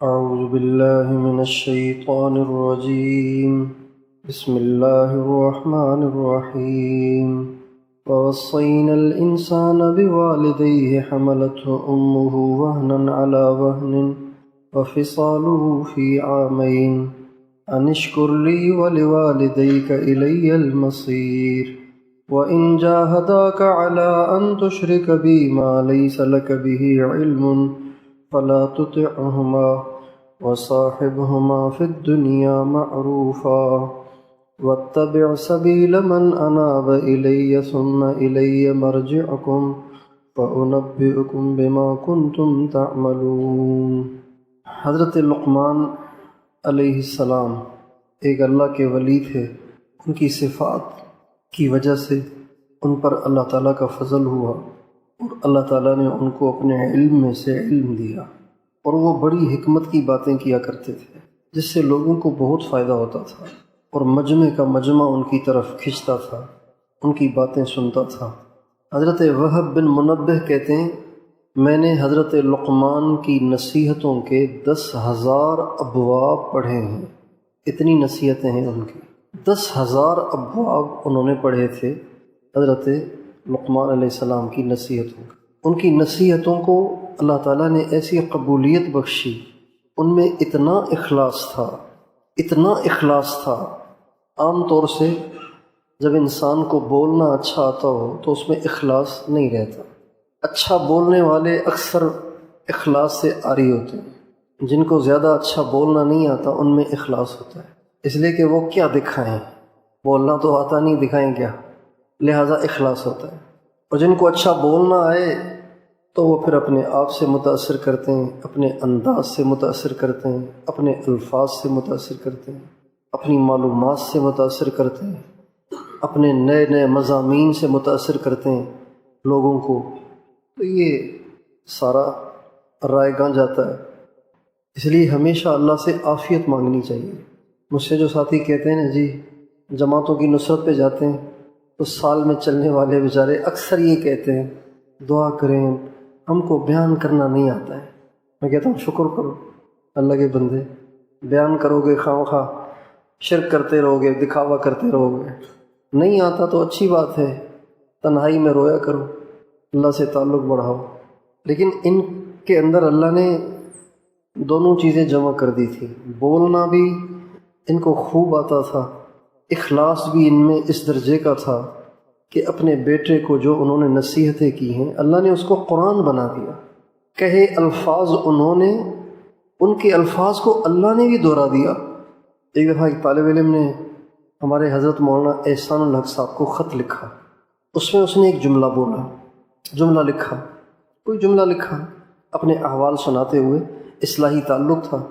أعوذ بالله من الشيطان الرجيم. بسم الله الرحمن الرحيم. ووصينا الإنسان بوالديه حملته أمه وهنا على وهن وفصاله في عامين أن اشكر لي ولوالديك إلي المصير وإن جاهداك على أن تشرك بي ما ليس لك به علم فلا تطعهما وصاحبهما في الدنيا معروفا واتبع سبيل من أناب إلي ثم إلي مرجعكم فأنبئكم بما كنتم تعملون. حضرت لقمان علیہ السلام ایک اللہ کے ولی تھے. ان کی صفات کی وجہ سے ان پر اللہ تعالیٰ کا فضل ہوا اور اللہ تعالیٰ نے ان کو اپنے علم میں سے علم دیا، اور وہ بڑی حکمت کی باتیں کیا کرتے تھے جس سے لوگوں کو بہت فائدہ ہوتا تھا، اور مجمع کا مجمع ان کی طرف کھنچتا تھا، ان کی باتیں سنتا تھا. حضرت وہب بن منبہ کہتے ہیں میں نے حضرت لقمان کی نصیحتوں کے 10,000 ابواب پڑھے ہیں. اتنی نصیحتیں ہیں ان کی، 10,000 ابواب انہوں نے پڑھے تھے حضرت لقمان علیہ السلام کی نصیحتوں. ان کی نصیحتوں کو اللہ تعالیٰ نے ایسی قبولیت بخشی، ان میں اتنا اخلاص تھا. عام طور سے جب انسان کو بولنا اچھا آتا ہو تو اس میں اخلاص نہیں رہتا. اچھا بولنے والے اکثر اخلاص سے عاری ہوتے ہیں. جن کو زیادہ اچھا بولنا نہیں آتا ان میں اخلاص ہوتا ہے، اس لیے کہ وہ کیا دکھائیں، بولنا تو آتا نہیں، دکھائیں کیا، لہٰذا اخلاص ہوتا ہے. اور جن کو اچھا بولنا آئے تو وہ پھر اپنے آپ سے متاثر کرتے ہیں، اپنے انداز سے متاثر کرتے ہیں، اپنے الفاظ سے متاثر کرتے ہیں، اپنی معلومات سے متاثر کرتے ہیں، اپنے نئے نئے مضامین سے متاثر کرتے ہیں لوگوں کو. تو یہ سارا رائے گاں جاتا ہے. اس لیے ہمیشہ اللہ سے عافیت مانگنی چاہیے. مجھ سے جو ساتھی کہتے ہیں نا جی جماعتوں کی نصرت پہ جاتے ہیں تو سال میں چلنے والے بیچارے اکثر یہ کہتے ہیں دعا کریں، ہم کو بیان کرنا نہیں آتا ہے. میں کہتا ہوں شکر کرو اللہ کے بندے، بیان کرو گے خواہ شرک کرتے رہو گے، دکھاوا کرتے رہو گے. نہیں آتا تو اچھی بات ہے، تنہائی میں رویا کرو، اللہ سے تعلق بڑھاؤ. لیکن ان کے اندر اللہ نے دونوں چیزیں جمع کر دی تھی. بولنا بھی ان کو خوب آتا تھا، اخلاص بھی ان میں اس درجے کا تھا کہ اپنے بیٹے کو جو انہوں نے نصیحتیں کی ہیں اللہ نے اس کو قرآن بنا دیا. کہے الفاظ انہوں نے، ان کے الفاظ کو اللہ نے بھی دہرا دیا. ایک دفعہ ایک طالب علم نے ہمارے حضرت مولانا احسان الحق صاحب کو خط لکھا. اس میں اس نے ایک کوئی جملہ لکھا اپنے احوال سناتے ہوئے. اصلاحی تعلق تھا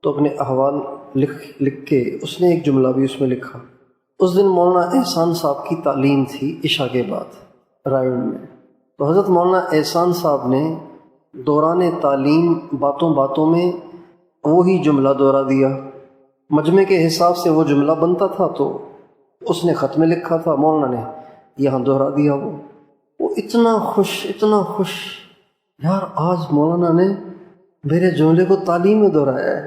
تو اپنے احوال لکھ کے اس نے ایک جملہ بھی اس میں لکھا. اس دن مولانا احسان صاحب کی تعلیم تھی عشاء کے بعد رائے میں. تو حضرت مولانا احسان صاحب نے دوران تعلیم باتوں میں وہی جملہ دہرا دیا. مجمع کے حساب سے وہ جملہ بنتا تھا تو اس نے خط میں لکھا تھا، مولانا نے یہاں دہرا دیا. وہ اتنا خوش یار آج مولانا نے میرے جملے کو تعلیم میں دہرایا ہے.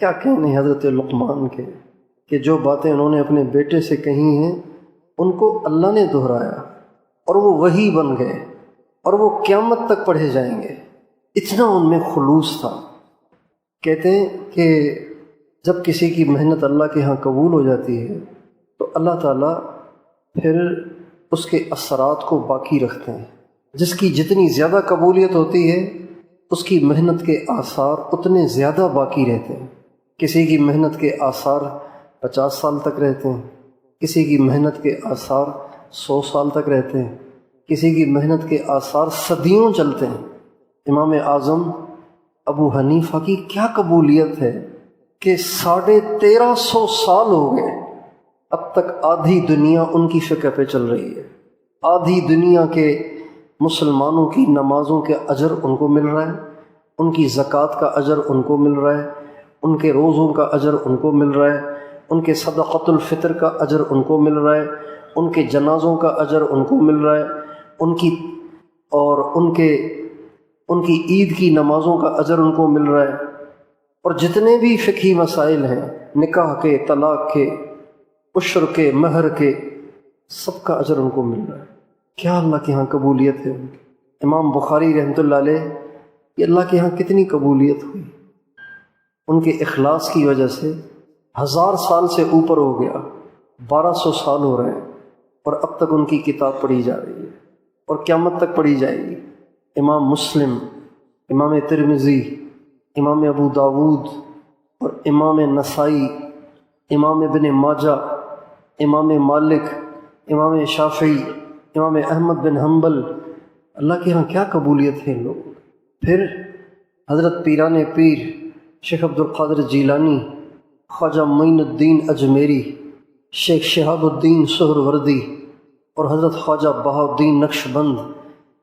کیا کہنے حضرت لقمان کے کہ جو باتیں انہوں نے اپنے بیٹے سے کہی ہیں ان کو اللہ نے دہرایا اور وہ وحی بن گئے اور وہ قیامت تک پڑھے جائیں گے. اتنا ان میں خلوص تھا. کہتے ہیں کہ جب کسی کی محنت اللہ کے ہاں قبول ہو جاتی ہے تو اللہ تعالیٰ پھر اس کے اثرات کو باقی رکھتے ہیں. جس کی جتنی زیادہ قبولیت ہوتی ہے اس کی محنت کے آثار اتنے زیادہ باقی رہتے ہیں. کسی کی محنت کے آثار 50 سال تک رہتے ہیں، کسی کی محنت کے آثار 100 سال تک رہتے ہیں، کسی کی محنت کے آثار صدیوں چلتے ہیں. امام اعظم ابو حنیفہ کی کیا قبولیت ہے کہ 1350 سال ہو گئے، اب تک آدھی دنیا ان کی فقہ پہ چل رہی ہے. آدھی دنیا کے مسلمانوں کی نمازوں کے اجر ان کو مل رہا ہے، ان کی زکوٰۃ کا اجر ان کو مل رہا ہے، ان کے روزوں کا اجر ان کو مل رہا ہے، ان کے صدقۃ الفطر کا اجر ان کو مل رہا ہے، ان کے جنازوں کا اجر ان کو مل رہا ہے، ان کی عید کی نمازوں کا اجر ان کو مل رہا ہے. اور جتنے بھی فقہی مسائل ہیں، نکاح کے، طلاق کے، عشر کے، مہر کے، سب کا اجر ان کو مل رہا ہے۔ کیا اللہ کے ہاں قبولیت ہے ان کی۔ امام بخاری رحمۃ اللہ علیہ کہ اللہ کے ہاں کتنی قبولیت ہوئی، ان کے اخلاص کی وجہ سے 1000 سال سے اوپر ہو گیا، 1200 سال ہو رہے ہیں، اور اب تک ان کی کتاب پڑھی جا رہی ہے اور قیامت تک پڑھی جائے گی۔ امام مسلم، امام ترمذی، امام ابو داود اور امام نسائی، امام ابن ماجہ، امام مالک، امام شافعی، امام احمد بن حنبل، اللہ کے ہاں کیا قبولیت ہے ان لوگوں۔ پھر حضرت پیران پیر شیخ عبد القادر جیلانی، خواجہ معین الدین اجمیری، شیخ شہاب الدین سہروردی اور حضرت خواجہ بہاء الدین نقشبند،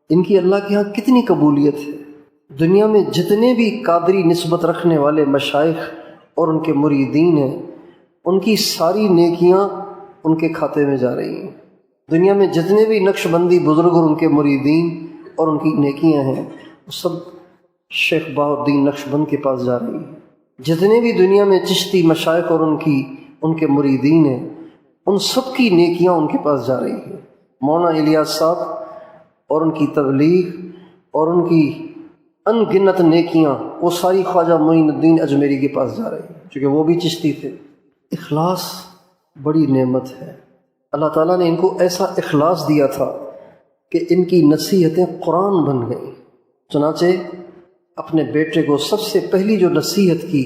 ان کی اللہ کے ہاں کتنی قبولیت ہے۔ دنیا میں جتنے بھی قادری نسبت رکھنے والے مشائخ اور ان کے مریدین ہیں، ان کی ساری نیکیاں ان کے کھاتے میں جا رہی ہیں۔ دنیا میں جتنے بھی نقشبندی بزرگ اور ان کے مریدین اور ان کی نیکیاں ہیں، وہ سب شیخ بہاء الدین نقشبند کے پاس جا رہی ہیں۔ جتنے بھی دنیا میں چشتی مشائخ اور ان کے مریدین ہیں، ان سب کی نیکیاں ان کے پاس جا رہی ہیں۔ مولانا الیاس صاحب اور ان کی تبلیغ اور ان کی ان گنت نیکیاں وہ ساری خواجہ معین الدین اجمیری کے پاس جا رہی ہیں، چونکہ وہ بھی چشتی تھے۔ اخلاص بڑی نعمت ہے۔ اللہ تعالیٰ نے ان کو ایسا اخلاص دیا تھا کہ ان کی نصیحتیں قرآن بن گئیں۔ چنانچہ اپنے بیٹے کو سب سے پہلی جو نصیحت کی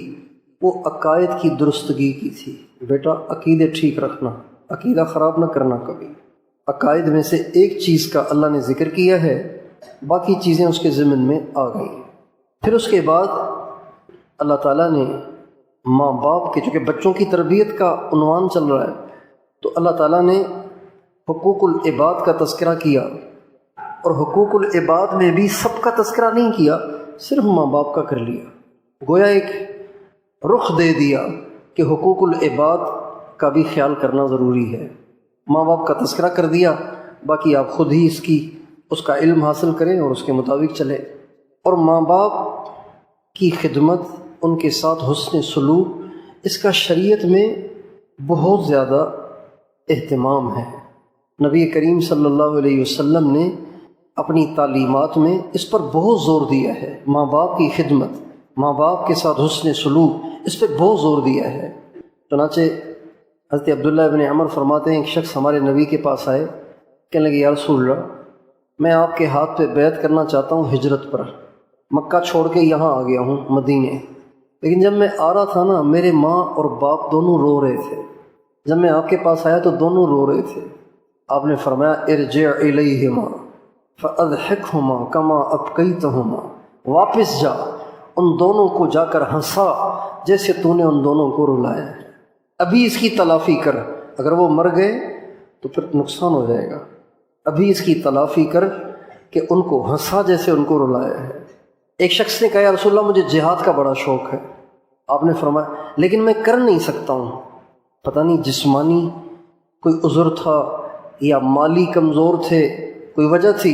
وہ عقائد کی درستگی کی تھی۔ بیٹا عقیدے ٹھیک رکھنا، عقیدہ خراب نہ کرنا کبھی۔ عقائد میں سے ایک چیز کا اللہ نے ذکر کیا ہے، باقی چیزیں اس کے ضمن میں آ گئیں۔ پھر اس کے بعد اللہ تعالیٰ نے ماں باپ کے، چونکہ بچوں کی تربیت کا عنوان چل رہا ہے، تو اللہ تعالیٰ نے حقوق العباد کا تذکرہ کیا، اور حقوق العباد میں بھی سب کا تذکرہ نہیں کیا، صرف ماں باپ کا کر لیا۔ گویا ایک رخ دے دیا کہ حقوق العباد کا بھی خیال کرنا ضروری ہے۔ ماں باپ کا تذکرہ کر دیا، باقی آپ خود ہی اس کا علم حاصل کریں اور اس کے مطابق چلیں۔ اور ماں باپ کی خدمت، ان کے ساتھ حسن سلوک، اس کا شریعت میں بہت زیادہ اہتمام ہے۔ نبی کریم صلی اللہ علیہ وسلم نے اپنی تعلیمات میں اس پر بہت زور دیا ہے۔ ماں باپ کی خدمت، ماں باپ کے ساتھ حسن سلوک، اس پہ بہت زور دیا ہے۔ چنانچہ حضرت عبداللہ ابن عمر فرماتے ہیں، ایک شخص ہمارے نبی کے پاس آئے، کہنے لگے یا رسول اللہ، میں آپ کے ہاتھ پہ بیعت کرنا چاہتا ہوں ہجرت پر، مکہ چھوڑ کے یہاں آ گیا ہوں مدینے، لیکن جب میں آ رہا تھا نا، میرے ماں اور باپ دونوں رو رہے تھے۔ جب میں آپ کے پاس آیا تو دونوں رو رہے تھے۔ آپ نے فرمایا ارجع الیہما فاضحکہما کما ابکیتہما، واپس جا، ان دونوں کو جا کر ہنسا جیسے تو نے ان دونوں کو رلایا ہے۔ ابھی اس کی تلافی کر، اگر وہ مر گئے تو پھر نقصان ہو جائے گا۔ ابھی اس کی تلافی کر کہ ان کو ہنسا جیسے ان کو رلایا ہے۔ ایک شخص نے کہا یا رسول اللہ مجھے جہاد کا بڑا شوق ہے۔ آپ نے فرمایا لیکن میں کر نہیں سکتا ہوں، پتہ نہیں جسمانی کوئی عذر تھا یا مالی کمزور تھے، کوئی وجہ تھی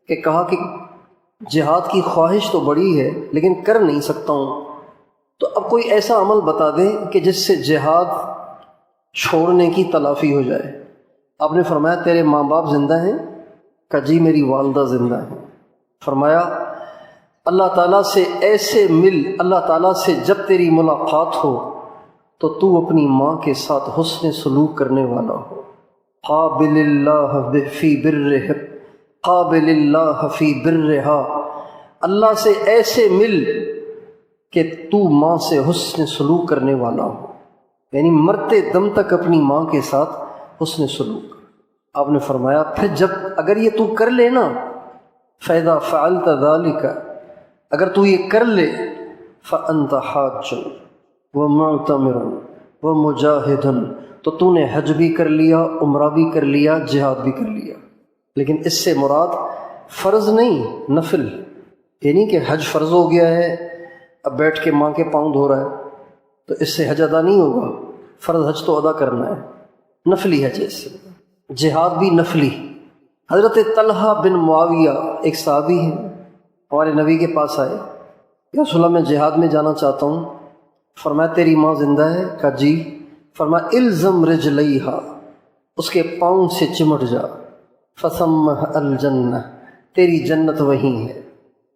کہ کہا کہ جہاد کی خواہش تو بڑی ہے لیکن کر نہیں سکتا ہوں، تو اب کوئی ایسا عمل بتا دیں کہ جس سے جہاد چھوڑنے کی تلافی ہو جائے۔ آپ نے فرمایا تیرے ماں باپ زندہ ہیں؟ کہا جی میری والدہ زندہ ہیں۔ فرمایا اللہ تعالیٰ سے ایسے مل، اللہ تعالیٰ سے جب تیری ملاقات ہو تو تو اپنی ماں کے ساتھ حسن سلوک کرنے والا ہو۔ قابل اللہ فی برہ، قابل اللہ فی برہا، اللہ سے ایسے مل کہ تو ماں سے حسن سلوک کرنے والا ہو، یعنی مرتے دم تک اپنی ماں کے ساتھ حسن سلوک۔ آپ نے فرمایا پھر جب اگر یہ تو کر لے نا، فَإِذَا فَعَلْتَ ذَلِكَ، اگر تو یہ کر لے، فَأَنْتَ حَاجٌ وَمُعْتَمِرٌ وَمُجَاهِدٌ، تو نے حج بھی کر لیا، عمرہ بھی کر لیا، جہاد بھی کر لیا۔ لیکن اس سے مراد فرض نہیں، نفل، یعنی کہ حج فرض ہو گیا ہے، اب بیٹھ کے ماں کے پاؤں دھو رہا ہے تو اس سے حج ادا نہیں ہوگا، فرض حج تو ادا کرنا ہے، نفلی حج ہے اس سے۔ جہاد بھی نفلی۔ حضرت طلحہ بن معاویہ ایک صحابی ہیں، ہمارے نبی کے پاس آئے، یا رسول اللہ میں جہاد میں جانا چاہتا ہوں۔ فرمایا تیری ماں زندہ ہے؟ کہا جی۔ فرمایا الزم رجلیہا، اس کے پاؤں سے چمٹ جا، فثمہ الجنہ، تیری جنت وہیں ہے۔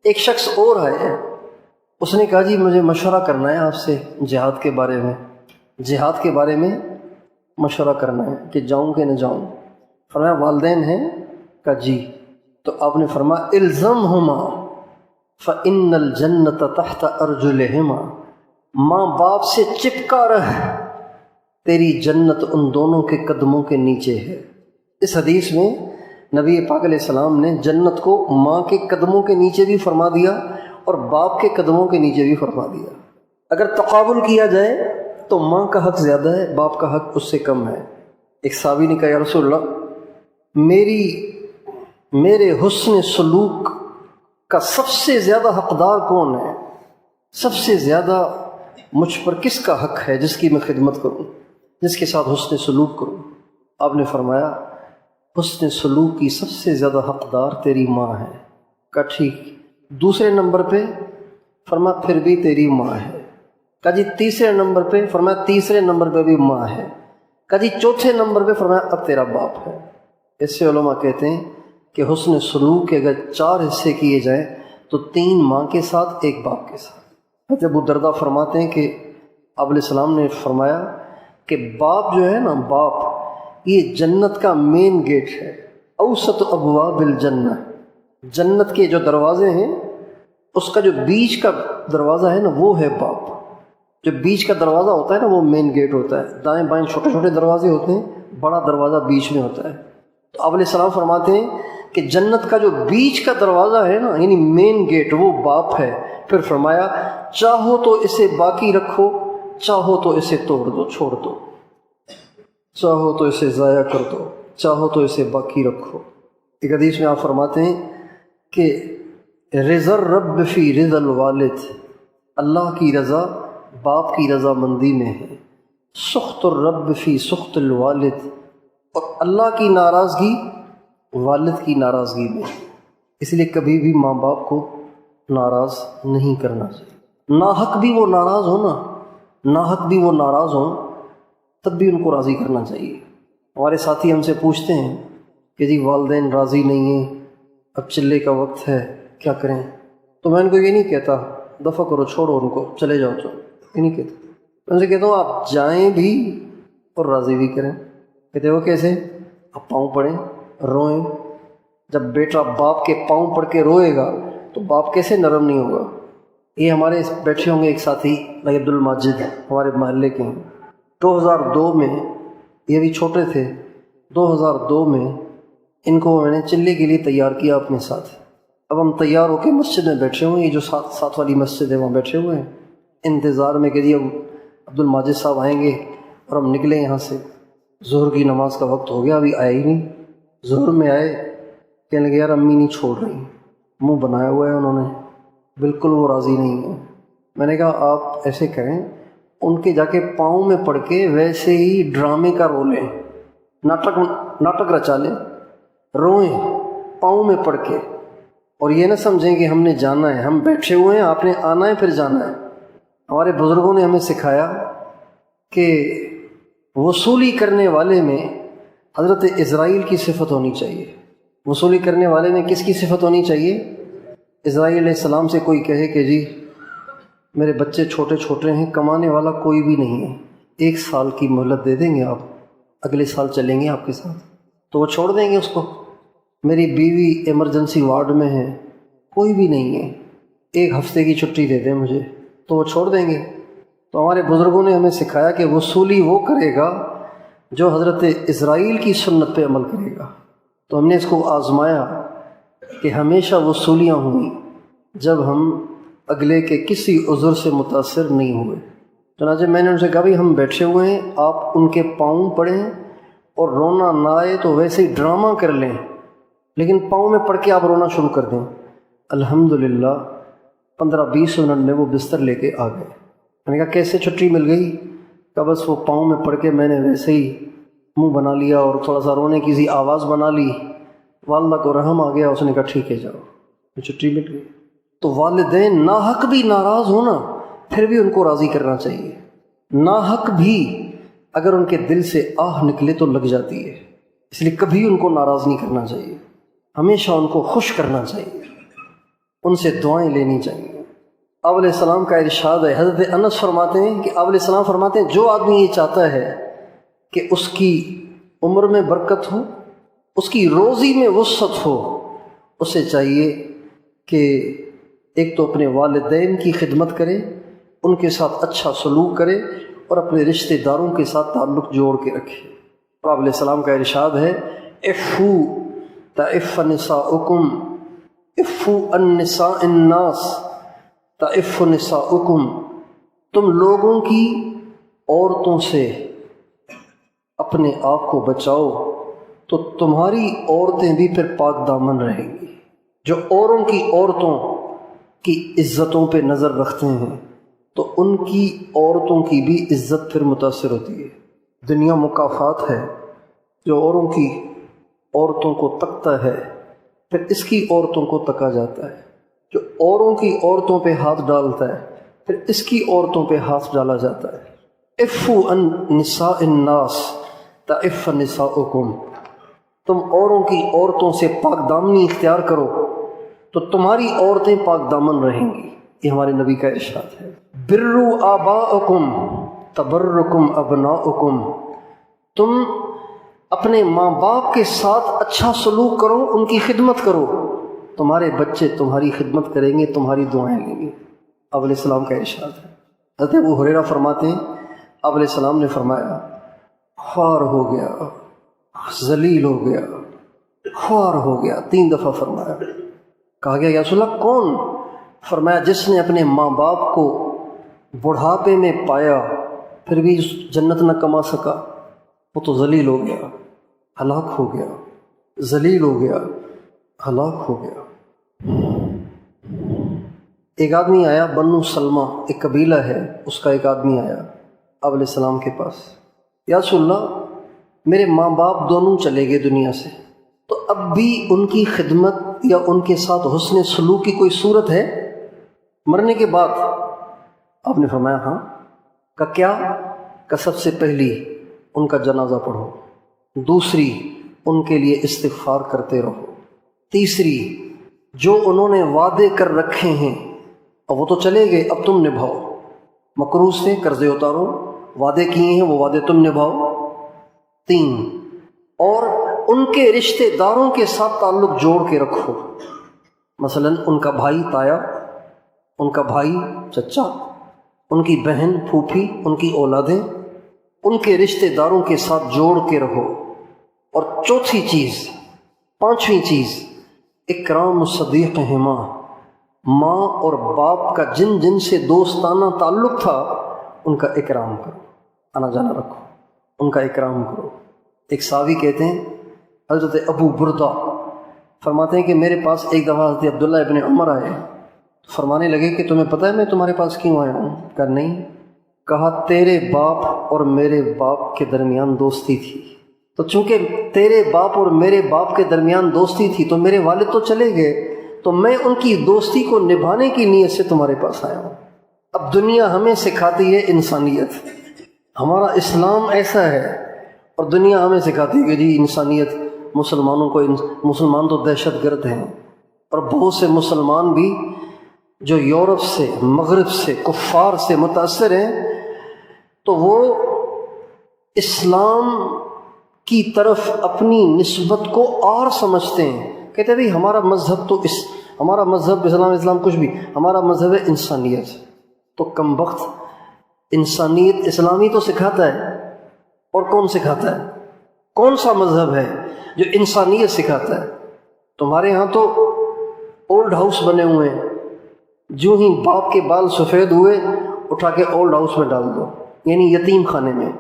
ایک شخص اور ہے، اس نے کہا جی مجھے مشورہ کرنا ہے آپ سے جہاد کے بارے میں، جہاد کے بارے میں مشورہ کرنا ہے کہ جاؤں کہ نہ جاؤں۔ فرمایا والدین ہیں؟ کہا جی۔ تو آپ نے فرمایا الزمہما فإن الجنت تحت ارجلہما، ماں باپ سے چپکا رہ، تیری جنت ان دونوں کے قدموں کے نیچے ہے۔ اس حدیث میں نبی پاک علیہ السلام نے جنت کو ماں کے قدموں کے نیچے بھی فرما دیا اور باپ کے قدموں کے نیچے بھی فرما دیا۔ اگر تقابل کیا جائے تو ماں کا حق زیادہ ہے، باپ کا حق اس سے کم ہے۔ ایک صحابی نے کہا یا رسول اللہ میرے حسن سلوک کا سب سے زیادہ حقدار کون ہے؟ سب سے زیادہ مجھ پر کس کا حق ہے جس کی میں خدمت کروں، جس کے ساتھ حسن سلوک کروں؟ آپ نے فرمایا حسن سلوک کی سب سے زیادہ حقدار تیری ماں ہے۔ کہا ٹھیک۔ دوسرے نمبر پہ؟ فرمایا پھر بھی تیری ماں ہے۔ کہا جی تیسرے نمبر پہ؟ فرمایا تیسرے نمبر پہ بھی ماں ہے۔ کہا جی چوتھے نمبر پہ؟ فرمایا اب تیرا باپ ہے۔ اس سے علماء کہتے ہیں کہ حسن سلوک کے اگر 4 حصے کیے جائیں تو 3 ماں کے ساتھ، 1 باپ کے ساتھ۔ حضرت ابو درداء فرماتے ہیں کہ آپ علیہ السلام نے فرمایا کہ باپ جو ہے نا، باپ یہ جنت کا مین گیٹ ہے، اوسط ابواب الجنہ، جنت کے جو دروازے ہیں اس کا جو بیچ کا دروازہ ہے نا وہ ہے باپ۔ جو بیچ کا دروازہ ہوتا ہے نا وہ مین گیٹ ہوتا ہے، دائیں بائیں چھوٹے چھوٹے دروازے ہوتے ہیں، بڑا دروازہ بیچ میں ہوتا ہے۔ تو آپ علیہ السلام فرماتے ہیں کہ جنت کا جو بیچ کا دروازہ ہے نا یعنی مین گیٹ وہ باپ ہے۔ پھر فرمایا چاہو تو اسے باقی رکھو، چاہو تو اسے توڑ دو، چھوڑ دو، چاہو تو اسے ضائع کر دو، چاہو تو اسے باقی رکھو۔ ایک حدیث میں آپ فرماتے ہیں کہ رضا الرب فی رضا الوالد، اللہ کی رضا باپ کی رضا مندی میں ہے، سخط الرب فی سخط الوالد، اور اللہ کی ناراضگی والد کی ناراضگی میں۔ اس لیے کبھی بھی ماں باپ کو ناراض نہیں کرنا چاہیے، ناحق بھی وہ ناراض ہو نا، ناحق بھی وہ ناراض ہوں تب بھی ان کو راضی کرنا چاہیے۔ ہمارے ساتھی ہم سے پوچھتے ہیں کہ جی والدین راضی نہیں ہیں، اب چلے کا وقت ہے، کیا کریں؟ تو میں ان کو یہ نہیں کہتا دفع کرو، چھوڑو ان کو، چلے جاؤ، تو یہ نہیں کہتا۔ میں ان سے کہتا ہوں آپ جائیں بھی اور راضی بھی کریں۔ کہتے ہو کیسے؟ آپ پاؤں پڑیں، روئیں۔ جب بیٹا باپ کے پاؤں پڑھ کے روئے گا تو باپ کیسے نرم نہیں ہوگا؟ یہ ہمارے بیٹھے ہوں گے ایک ساتھی بھائی عبد الماجد، ہمارے محلے کے ہیں، 2002 میں، یہ بھی چھوٹے تھے، 2002 میں ان کو میں نے چلے کے لیے تیار کیا اپنے ساتھ۔ اب ہم تیار ہو کے مسجد میں بیٹھے ہوئے ہیں، یہ جو ساتھ والی مسجد ہے وہاں بیٹھے ہوئے ہیں انتظار میں کہ جی اب عبد الماجد صاحب آئیں گے اور ہم نکلیں یہاں سے۔ ظہر کی نماز کا وقت ہو گیا، ابھی آئے ہی نہیں۔ ظہر میں آئے، کہنے لگے یار امی نہیں چھوڑ رہی، منہ بنایا ہوا ہے انہوں نے، بالکل وہ راضی نہیں ہے۔ میں نے کہا آپ ایسے کریں، ان کے جا کے پاؤں میں پڑھ کے ویسے ہی ڈرامے کا رول لیں، ناٹک رچا لیں، روئیں پاؤں میں پڑھ کے، اور یہ نہ سمجھیں کہ ہم نے جانا ہے، ہم بیٹھے ہوئے ہیں، آپ نے آنا ہے پھر جانا ہے۔ ہمارے بزرگوں نے ہمیں سکھایا کہ وصولی کرنے والے میں حضرت عزرائیل کی صفت ہونی چاہیے۔ وصولی کرنے والے میں کس کی صفت ہونی چاہیے؟ عزرائیل علیہ السلام سے کوئی کہے کہ جی میرے بچے چھوٹے چھوٹے ہیں، کمانے والا کوئی بھی نہیں ہے، 1 سال کی مہلت دے دیں گے آپ، اگلے سال چلیں گے آپ کے ساتھ، تو وہ چھوڑ دیں گے اس کو۔ میری بیوی ایمرجنسی وارڈ میں ہے، کوئی بھی نہیں ہے، 1 ہفتے کی چھٹی دے دیں مجھے، تو وہ چھوڑ دیں گے۔ تو ہمارے بزرگوں نے ہمیں سکھایا کہ وصولی وہ کرے گا جو حضرت عزرائیل کی سنت پہ عمل کرے گا۔ تو ہم نے اس کو آزمایا کہ ہمیشہ وصولیاں ہوئیں جب ہم اگلے کے کسی عذر سے متاثر نہیں ہوئے۔ چنانچہ میں نے ان سے کہا بھائی ہم بیٹھے ہوئے ہیں، آپ ان کے پاؤں پڑھیں اور رونا نہ آئے تو ویسے ہی ڈرامہ کر لیں، لیکن پاؤں میں پڑھ کے آپ رونا شروع کر دیں۔ الحمدللہ 15-20 منٹ میں وہ بستر لے کے آ گئے۔ میں نے کہا کیسے چھٹی مل گئی؟ کہ بس وہ پاؤں میں پڑھ کے میں نے ویسے ہی منہ بنا لیا اور تھوڑا سا رونے کی سی آواز بنا لی، والدہ کو رحم آ گیا، اس نے کہا ٹھیک ہے جاؤ، چھٹی مل گئی۔ تو والدین ناحق بھی ناراض ہونا پھر بھی ان کو راضی کرنا چاہیے. ناحق بھی اگر ان کے دل سے آہ نکلے تو لگ جاتی ہے، اس لیے کبھی ان کو ناراض نہیں کرنا چاہیے، ہمیشہ ان کو خوش کرنا چاہیے، ان سے دعائیں لینی چاہیے. آپ علیہ السلام کا ارشاد ہے، حضرت انس فرماتے ہیں کہ آپ علیہ السلام فرماتے ہیں جو آدمی یہ چاہتا ہے کہ اس کی عمر میں برکت ہو، اس کی روزی میں وسعت ہو، اسے چاہیے کہ ایک تو اپنے والدین کی خدمت کرے، ان کے ساتھ اچھا سلوک کرے، اور اپنے رشتہ داروں کے ساتھ تعلق جوڑ کے رکھے. اور آپ علیہ السلام کا ارشاد ہے، اعفو تعف نساؤکم، اعفو عن نساء الناس تعف نساؤکم، تم لوگوں کی عورتوں سے اپنے آپ کو بچاؤ تو تمہاری عورتیں بھی پھر پاک دامن رہیں گی. جو اوروں کی عورتوں کی عزتوں پہ نظر رکھتے ہیں تو ان کی عورتوں کی بھی عزت پھر متاثر ہوتی ہے. دنیا مکافات ہے، جو اوروں کی عورتوں کو تکتا ہے پھر اس کی عورتوں کو تکا جاتا ہے، جو اوروں کی عورتوں پہ ہاتھ ڈالتا ہے پھر اس کی عورتوں پہ ہاتھ ڈالا جاتا ہے. اعفو عن نساء الناس تعف نساؤکم، تم اوروں کی عورتوں سے پاک دامنی اختیار کرو تو تمہاری عورتیں پاک دامن رہیں گی. یہ ہمارے نبی کا ارشاد ہے. بروا آباءکم تبرکم ابناؤکم، تم اپنے ماں باپ کے ساتھ اچھا سلوک کرو، ان کی خدمت کرو، تمہارے بچے تمہاری خدمت کریں گے، تمہاری دعائیں لیں گے. آپ علیہ السلام کا ارشاد ہے. حضرت ابو ہریرہ فرماتے ہیں آپ علیہ السلام نے فرمایا، خوار ہو گیا، ذلیل ہو گیا، خوار ہو گیا. 3 دفعہ فرمایا. کہا گیا یا رسول اللہ کون؟ فرمایا جس نے اپنے ماں باپ کو بڑھاپے میں پایا پھر بھی جنت نہ کما سکا، وہ تو ذلیل ہو گیا، ہلاک ہو گیا، ذلیل ہو گیا، ہلاک ہو گیا. ایک آدمی آیا، بنو سلمہ ایک قبیلہ ہے، اس کا ایک آدمی آیا آپ علیہ السلام کے پاس. یا رسول اللہ میرے ماں باپ دونوں چلے گئے دنیا سے، تو اب بھی ان کی خدمت یا ان کے ساتھ حسن سلوک کی کوئی صورت ہے مرنے کے بعد؟ آپ نے فرمایا ہاں. کہ کیا؟ کہ سب سے پہلی ان کا جنازہ پڑھو، دوسری ان کے لیے استغفار کرتے رہو، تیسری جو انہوں نے وعدے کر رکھے ہیں اب وہ تو چلے گئے، اب تم نبھاؤ، مکروہ سے قرضے اتارو، وعدے کیے ہیں وہ وعدے تم نبھاؤ. 3 اور ان کے رشتہ داروں کے ساتھ تعلق جوڑ کے رکھو، مثلا ان کا بھائی تایا، ان کا بھائی چچا، ان کی بہن پھوپھی، ان کی اولادیں، ان کے رشتہ داروں کے ساتھ جوڑ کے رہو. اور چوتھی چیز، 5ویں چیز، اکرام صدیقہما، ماں اور باپ کا جن جن سے دوستانہ تعلق تھا ان کا اکرام کرو، آنا جانا رکھو، ان کا اکرام کرو. ایک صحابی کہتے ہیں حضرت ابو بردہ فرماتے ہیں کہ میرے پاس ایک دفعہ حضرت عبداللہ ابن عمر آئے، فرمانے لگے کہ تمہیں پتہ ہے میں تمہارے پاس کیوں آیا ہوں؟ کہا نہیں. کہا تیرے باپ اور میرے باپ کے درمیان دوستی تھی، تو چونکہ تیرے باپ اور میرے باپ کے درمیان دوستی تھی تو میرے والد تو چلے گئے، تو میں ان کی دوستی کو نبھانے کی نیت سے تمہارے پاس آیا ہوں. اب دنیا ہمیں سکھاتی ہے انسانیت، ہمارا اسلام ایسا ہے، اور دنیا ہمیں سکھاتی ہے کہ جی انسانیت، مسلمانوں کو مسلمان تو دہشت گرد ہیں. اور بہت سے مسلمان بھی جو یورپ سے، مغرب سے، کفار سے متاثر ہیں تو وہ اسلام کی طرف اپنی نسبت کو اور سمجھتے ہیں. کہتے ہیں بھائی ہمارا مذہب تو ہمارا مذہب اسلام کچھ بھی، ہمارا مذہب ہے انسانیت. تو کم بخت، انسانیت اسلامی تو سکھاتا ہے، اور کون سکھاتا ہے؟ کون سا مذہب ہے جو انسانیت سکھاتا ہے؟ تمہارے ہاں تو اولڈ ہاؤس بنے ہوئے ہیں، جو ہی باپ کے بال سفید ہوئے اٹھا کے اولڈ ہاؤس میں ڈال دو، یعنی یتیم خانے میں.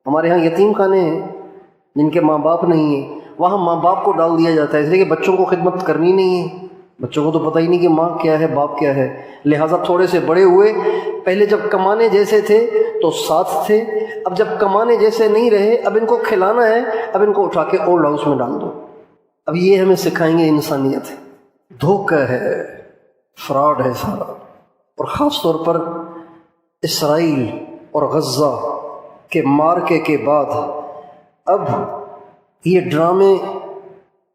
ہمارے ہاں یتیم خانے ہیں جن کے ماں باپ نہیں ہیں، وہاں ماں باپ کو ڈال دیا جاتا ہے، اس لیے کہ بچوں کو خدمت کرنی نہیں ہے. بچوں کو تو پتہ ہی نہیں کہ ماں کیا ہے، باپ کیا ہے، لہٰذا تھوڑے سے بڑے ہوئے، پہلے جب کمانے جیسے تھے تو ساتھ تھے، اب جب کمانے جیسے نہیں رہے، اب ان کو کھلانا ہے، اب ان کو اٹھا کے اولڈ ہاؤس میں ڈال دو. اب یہ ہمیں سکھائیں گے انسانیت. دھوکہ ہے، فراڈ ہے سارا، اور خاص طور پر اسرائیل اور غزہ کے مارکے کے بعد اب یہ ڈرامے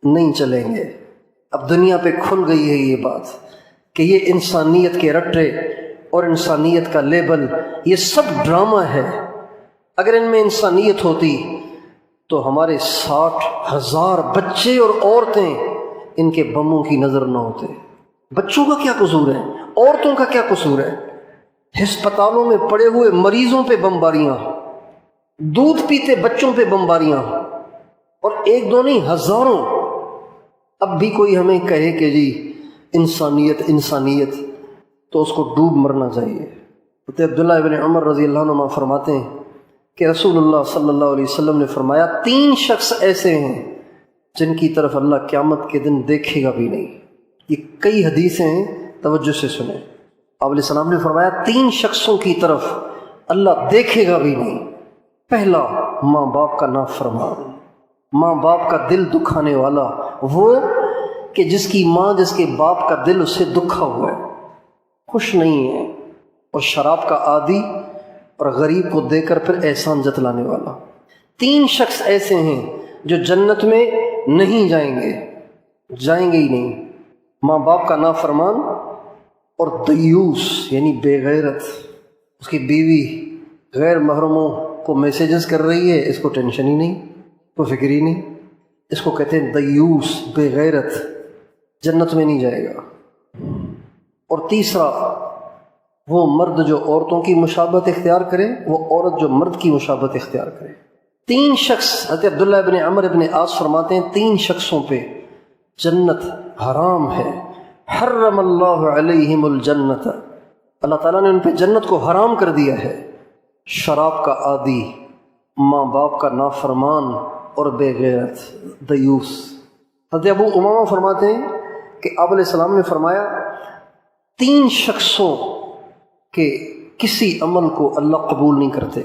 نہیں چلیں گے۔ اب دنیا پہ کھل گئی ہے یہ بات کہ یہ انسانیت کے رٹے اور انسانیت کا لیبل یہ سب ڈرامہ ہے۔ اگر ان میں انسانیت ہوتی تو ہمارے 60,000 بچے اور عورتیں ان کے بموں کی نظر نہ ہوتے۔ بچوں کا کیا قصور ہے؟ عورتوں کا کیا قصور ہے؟ ہسپتالوں میں پڑے ہوئے مریضوں پہ بمباریاں، دودھ پیتے بچوں پہ بمباریاں، اور ایک دو نہیں ہزاروں۔ اب بھی کوئی ہمیں کہے کہ جی انسانیت انسانیت، تو اس کو ڈوب مرنا چاہیے۔ عبداللہ ابن عمر رضی اللہ عنہ فرماتے ہیں کہ رسول اللہ صلی اللہ علیہ وسلم نے فرمایا 3 شخص ایسے ہیں جن کی طرف اللہ قیامت کے دن دیکھے گا بھی نہیں۔ یہ کئی حدیثیں ہیں، توجہ سے سنیں۔ آپ علیہ السلام نے فرمایا 3 شخصوں کی طرف اللہ دیکھے گا بھی نہیں۔ پہلا، ماں باپ کا نافرمان، ماں باپ کا دل دکھانے والا، وہ کہ جس کی ماں جس کے باپ کا دل اس سے دکھا ہوا ہے، خوش نہیں ہے، اور شراب کا عادی، اور غریب کو دے کر پھر احسان جتلانے والا۔ 3 شخص ایسے ہیں جو جنت میں نہیں جائیں گے، جائیں گے ہی نہیں۔ ماں باپ کا نافرمان اور دیوس یعنی بے غیرت، اس کی بیوی غیر محرموں کو میسیجز کر رہی ہے، اس کو ٹینشن ہی نہیں، کوئی فکر ہی نہیں، اس کو کہتے ہیں دیوس، بے غیرت، جنت میں نہیں جائے گا۔ اور تیسرا، وہ مرد جو عورتوں کی مشابہت اختیار کرے، وہ عورت جو مرد کی مشابہت اختیار کرے۔ 3 شخص، حضرت عبداللہ ابن عمر ابن عاص فرماتے ہیں 3 شخصوں پہ جنت حرام ہے۔ حرم اللہ علیہم الجنت، اللہ تعالیٰ نے ان پہ جنت کو حرام کر دیا ہے۔ شراب کا عادی، ماں باپ کا نافرمان، اور بے غیرت، دیوس۔ حضرت ابو امامہ فرماتے ہیں کہ آپ علیہ السلام نے فرمایا 3 شخصوں کے کسی عمل کو اللہ قبول نہیں کرتے،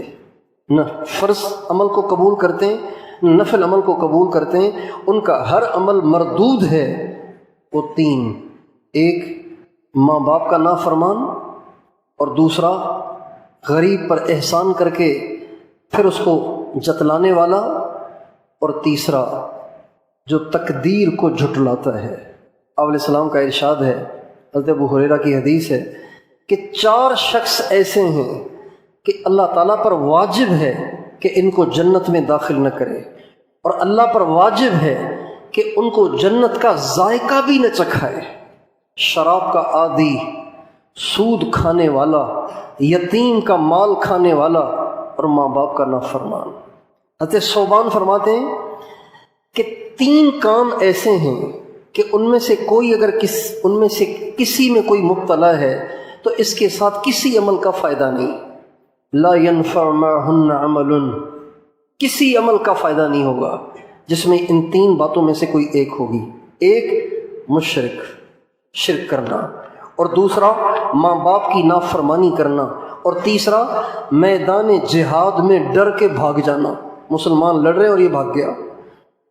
نہ فرض عمل کو قبول کرتے ہیں، نہ نفل عمل کو قبول کرتے ہیں، ان کا ہر عمل مردود ہے۔ وہ 3، ایک ماں باپ کا نافرمان، اور دوسرا غریب پر احسان کر کے پھر اس کو جتلانے والا، اور تیسرا جو تقدیر کو جھٹلاتا ہے۔ آپ علیہ السلام کا ارشاد ہے، حضرت ابو ہریرہ کی حدیث ہے کہ 4 شخص ایسے ہیں کہ اللہ تعالیٰ پر واجب ہے کہ ان کو جنت میں داخل نہ کرے، اور اللہ پر واجب ہے کہ ان کو جنت کا ذائقہ بھی نہ چکھائے۔ شراب کا عادی، سود کھانے والا، یتیم کا مال کھانے والا، اور ماں باپ کا نافرمان۔ حضرت صوبان فرماتے ہیں کہ 3 کام ایسے ہیں کہ ان میں سے کوئی اگر ان میں سے کسی میں کوئی مبتلا ہے تو اس کے ساتھ کسی عمل کا فائدہ نہیں۔ لا ينفع معهن عمل، کسی عمل کا فائدہ نہیں ہوگا جس میں ان 3 باتوں میں سے کوئی ایک ہوگی۔ ایک، شرک کرنا، اور دوسرا ماں باپ کی نافرمانی کرنا، اور تیسرا میدان جہاد میں ڈر کے بھاگ جانا۔ مسلمان لڑ رہے اور یہ بھاگ گیا۔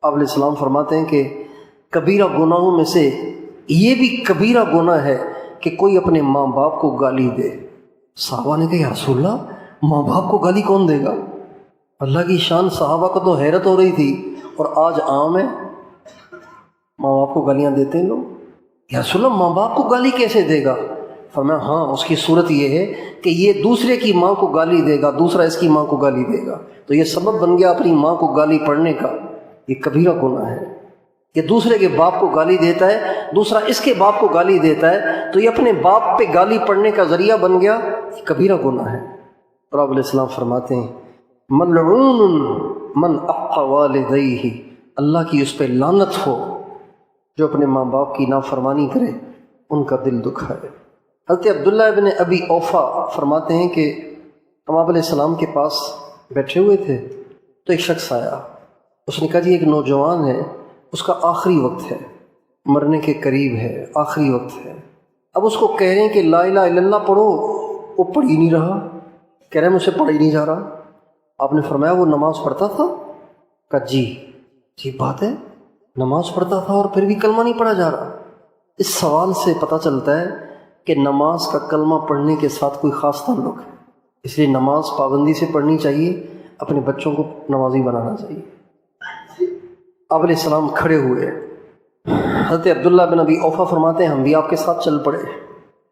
آپ علیہ السلام فرماتے ہیں کہ کبیرہ گناہوں میں سے یہ بھی کبیرہ گناہ ہے کہ کوئی اپنے ماں باپ کو گالی دے۔ صحابہ نے کہا یا رسول اللہ، ماں باپ کو گالی کون دے گا؟ اللہ کی شان، صحابہ کو تو حیرت ہو رہی تھی، اور آج عام ہے ماں باپ کو گالیاں دیتے ہیں لوگ۔ یا رسول اللہ، ماں باپ کو گالی کیسے دے گا؟ فرمایا ہاں، اس کی صورت یہ ہے کہ یہ دوسرے کی ماں کو گالی دے گا، دوسرا اس کی ماں کو گالی دے گا، تو یہ سبب بن گیا اپنی ماں کو گالی پڑھنے کا۔ یہ کبیرہ گناہ ہے۔ یہ دوسرے کے باپ کو گالی دیتا ہے، دوسرا اس کے باپ کو گالی دیتا ہے، تو یہ اپنے باپ پہ گالی پڑھنے کا ذریعہ بن گیا، یہ کبیرہ گناہ ہے۔ اور آپ علیہ السلام فرماتے ہیں ملعون من اق والدیہ، اللہ کی اس پہ لعنت ہو جو اپنے ماں باپ کی نافرمانی کرے، ان کا دل دکھائے۔ حضرت عبداللہ ابن ابی اوفا فرماتے ہیں کہ ہم آپ علیہ السلام کے پاس بیٹھے ہوئے تھے تو ایک شخص آیا، اس نے کہا جی ایک نوجوان ہے، اس کا آخری وقت ہے، مرنے کے قریب ہے، آخری وقت ہے۔ اب اس کو کہہ رہے ہیں کہ لا الہ الا اللہ پڑھو، وہ پڑھ ہی نہیں رہا، کہہ رہے ہیں مجھ سے پڑھ ہی نہیں جا رہا۔ آپ نے فرمایا وہ نماز پڑھتا تھا؟ کہا جی بات ہے، نماز پڑھتا تھا اور پھر بھی کلمہ نہیں پڑھا جا رہا۔ اس سوال سے پتہ چلتا ہے کہ نماز کا کلمہ پڑھنے کے ساتھ کوئی خاص تعلق ہے، اس لیے نماز پابندی سے پڑھنی چاہیے، اپنے بچوں کو نمازی بنانا چاہیے۔ آپ علیہ السلام کھڑے ہوئے، حضرت عبداللہ بن ابی اوفا فرماتے ہیں ہم بھی آپ کے ساتھ چل پڑے،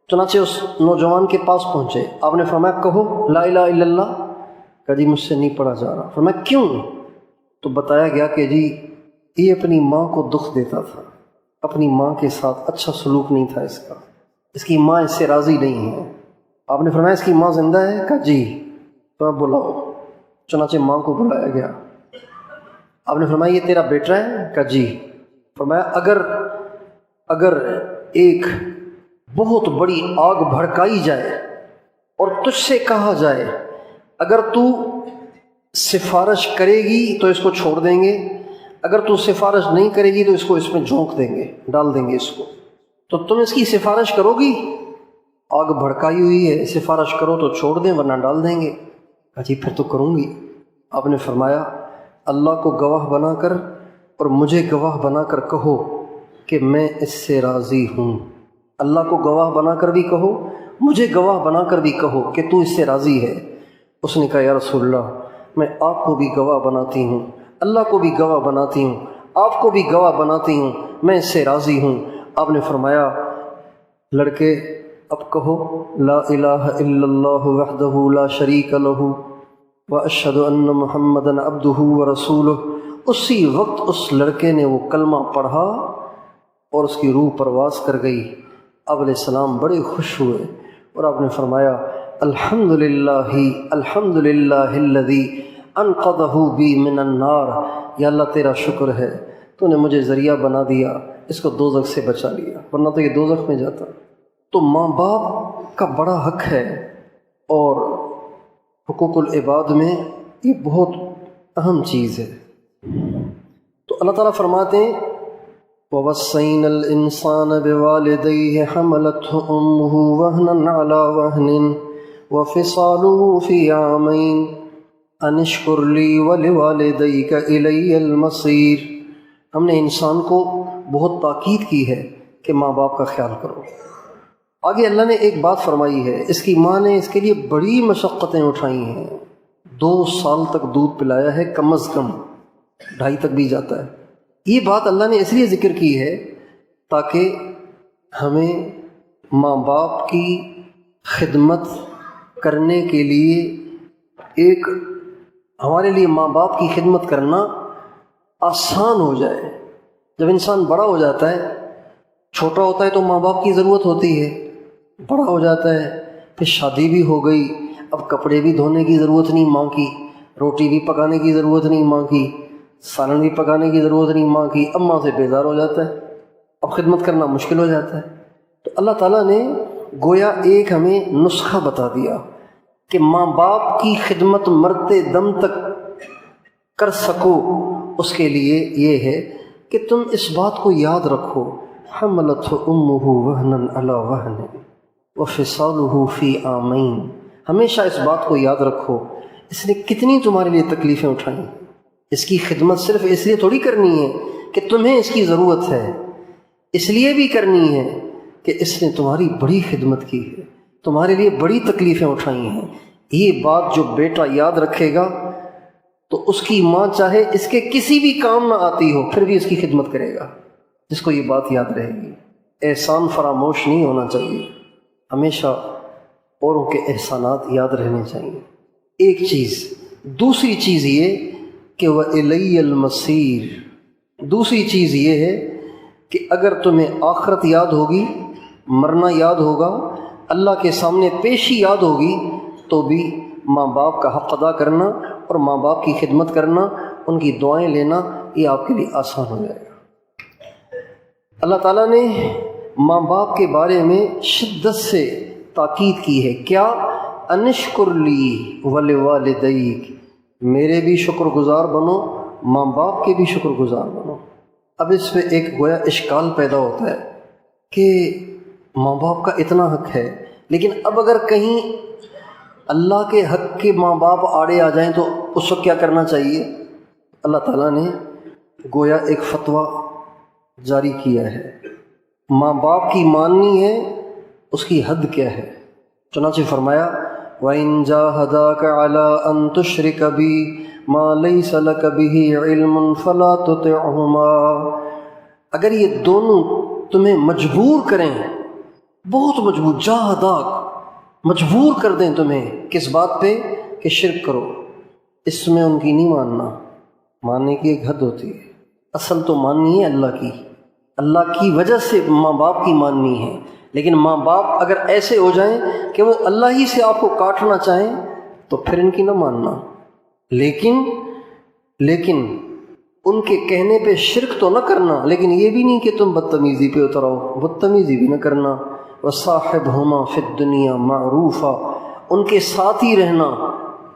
چنانچہ اس نوجوان کے پاس پہنچے، آپ نے فرمایا کہو لا الہ الا اللہ، کہا جی مجھ سے نہیں پڑھا جا رہا۔ فرمایا کیوں؟ تو بتایا گیا کہ جی یہ اپنی ماں کو دکھ دیتا تھا، اپنی ماں کے ساتھ اچھا سلوک نہیں تھا اس کا، اس کی ماں اس سے راضی نہیں ہے۔ آپ نے فرمایا اس کی ماں زندہ ہے؟ کہا جی۔ تو آپ بلاؤ، چنانچہ ماں کو بلایا گیا۔ آپ نے فرمایا یہ تیرا بیٹا ہے؟ کہا جی۔ فرمایا اگر ایک بہت بڑی آگ بھڑکائی جائے اور تجھ سے کہا جائے اگر تو سفارش کرے گی تو اس کو چھوڑ دیں گے، اگر تو سفارش نہیں کرے گی تو اس کو اس میں جھونک دیں گے، ڈال دیں گے اس کو، تو تم اس کی سفارش کرو گی؟ آگ بھڑکائی ہوئی ہے، سفارش کرو تو چھوڑ دیں ورنہ ڈال دیں گے۔ کہا جی پھر تو کروں گی۔ آپ نے فرمایا اللہ کو گواہ بنا کر اور مجھے گواہ بنا کر کہو کہ میں اس سے راضی ہوں۔ اللہ کو گواہ بنا کر بھی کہو، مجھے گواہ بنا کر بھی کہو کہ تو اس سے راضی ہے۔ اس نے کہا یا رسول اللہ میں آپ کو بھی گواہ بناتی ہوں، اللہ کو بھی گواہ بناتی ہوں، آپ کو بھی گواہ بناتی ہوں، میں اس سے راضی ہوں۔ آپ نے فرمایا لڑکے اب کہو لا الہ الا اللہ وحدہ لا شریک لہ واشہد ان محمدًا عبدہ ورسولہ۔ اسی وقت اس لڑکے نے وہ کلمہ پڑھا اور اس کی روح پرواز کر گئی۔ آپ علیہ السلام بڑے خوش ہوئے اور آپ نے فرمایا الحمدللہ الذی انقذہ بی من النار، یا اللہ تیرا شکر ہے تو نے مجھے ذریعہ بنا دیا، اس کو دوزخ سے بچا لیا، ورنہ تو یہ دوزخ میں جاتا۔ تو ماں باپ کا بڑا حق ہے، اور حقوق العباد میں یہ بہت اہم چیز ہے۔ تو اللہ تعالیٰ فرماتے ہیں وَوَصَّيْنَا الْإِنسَانَ بِوَالِدَيْهِ حَمَلَتْهُ أُمُّهُ وَهْنًا عَلَى وَهْنٍ وَفِصَالُهُ فِي عَامَيْنِ أَنِ اشْكُرْ لِي وَلِوَالِدَيْكَ إِلَيَّ الْمَصِيرُ۔ ہم نے انسان کو بہت تاکید کی ہے کہ ماں باپ کا خیال کرو۔ آگے اللہ نے ایک بات فرمائی ہے، اس کی ماں نے اس کے لیے بڑی مشقتیں اٹھائی ہیں، 2 سال تک دودھ پلایا ہے، کم از کم 2.5 تک بھی جاتا ہے۔ یہ بات اللہ نے اس لیے ذکر کی ہے تاکہ ہمیں ماں باپ کی خدمت کرنے کے لیے ہمارے لیے ماں باپ کی خدمت کرنا آسان ہو جائے۔ جب انسان بڑا ہو جاتا ہے، چھوٹا ہوتا ہے تو ماں باپ کی ضرورت ہوتی ہے، بڑا ہو جاتا ہے پھر شادی بھی ہو گئی، اب کپڑے بھی دھونے کی ضرورت نہیں ماں کی، روٹی بھی پکانے کی ضرورت نہیں ماں کی، سالن بھی پکانے کی ضرورت نہیں ماں کی، اب ماں سے بیزار ہو جاتا ہے، اب خدمت کرنا مشکل ہو جاتا ہے۔ تو اللہ تعالیٰ نے گویا ایک ہمیں نسخہ بتا دیا کہ ماں باپ کی خدمت مرتے دم تک کر سکو، اس کے لیے یہ ہے کہ تم اس بات کو یاد رکھو حملتہ امہ وہنا علی وہن وفصالہ فی عامین۔ ہمیشہ اس بات کو یاد رکھو اس نے کتنی تمہارے لیے تکلیفیں اٹھائیں۔ اس کی خدمت صرف اس لیے تھوڑی کرنی ہے کہ تمہیں اس کی ضرورت ہے، اس لیے بھی کرنی ہے کہ اس نے تمہاری بڑی خدمت کی ہے، تمہارے لیے بڑی تکلیفیں اٹھائی ہیں۔ یہ بات جو بیٹا یاد رکھے گا تو اس کی ماں چاہے اس کے کسی بھی کام نہ آتی ہو پھر بھی اس کی خدمت کرے گا، جس کو یہ بات یاد رہے گی۔ احسان فراموش نہیں ہونا چاہیے، ہمیشہ اوروں کے احسانات یاد رہنے چاہیے۔ ایک چیز، دوسری چیز یہ کہ وَإِلَيَّ الْمَصِيرُ، دوسری چیز یہ ہے کہ اگر تمہیں آخرت یاد ہوگی، مرنا یاد ہوگا، اللہ کے سامنے پیشی یاد ہوگی، تو بھی ماں باپ کا حق ادا کرنا اور ماں باپ کی خدمت کرنا، ان کی دعائیں لینا، یہ آپ کے لیے آسان ہو جائے گا۔ اللہ تعالیٰ نے ماں باپ کے بارے میں شدت سے تاکید کی ہے، کیا انشکر لی ولوالدیک، میرے بھی شکر گزار بنو، ماں باپ کے بھی شکر گزار بنو۔ اب اس پہ ایک گویا اشکال پیدا ہوتا ہے کہ ماں باپ کا اتنا حق ہے، لیکن اب اگر کہیں اللہ کے حق کے ماں باپ آڑے آ جائیں تو اس وقت کیا کرنا چاہیے؟ اللہ تعالیٰ نے گویا ایک فتویٰ جاری کیا ہے، ماں باپ کی ماننی ہے، اس کی حد کیا ہے؟ چنانچہ فرمایا وَإِن جَاهَدَاكَ عَلَىٰ أَن تُشْرِكَ بِي مَا لَيْسَ لَكَ بِهِ عِلْمٌ فَلَا تُطِعْهُمَا، اگر یہ دونوں تمہیں مجبور کریں، بہت مجبور، جاہداک مجبور کر دیں تمہیں کس بات پہ کہ شرک کرو، اس میں ان کی نہیں ماننا۔ ماننے کی ایک حد ہوتی ہے، اصل تو ماننی ہے اللہ کی وجہ سے ماں باپ کی ماننی ہے، لیکن ماں باپ اگر ایسے ہو جائیں کہ وہ اللہ ہی سے آپ کو کاٹنا چاہیں تو پھر ان کی نہ ماننا۔ لیکن ان کے کہنے پہ شرک تو نہ کرنا، لیکن یہ بھی نہیں کہ تم بدتمیزی پہ اتر آؤ، بدتمیزی بھی نہ کرنا۔ وَصَاحِبْهُمَا فِي الدُّنْيَا مَعْرُوفًا، ان کے ساتھ ہی رہنا،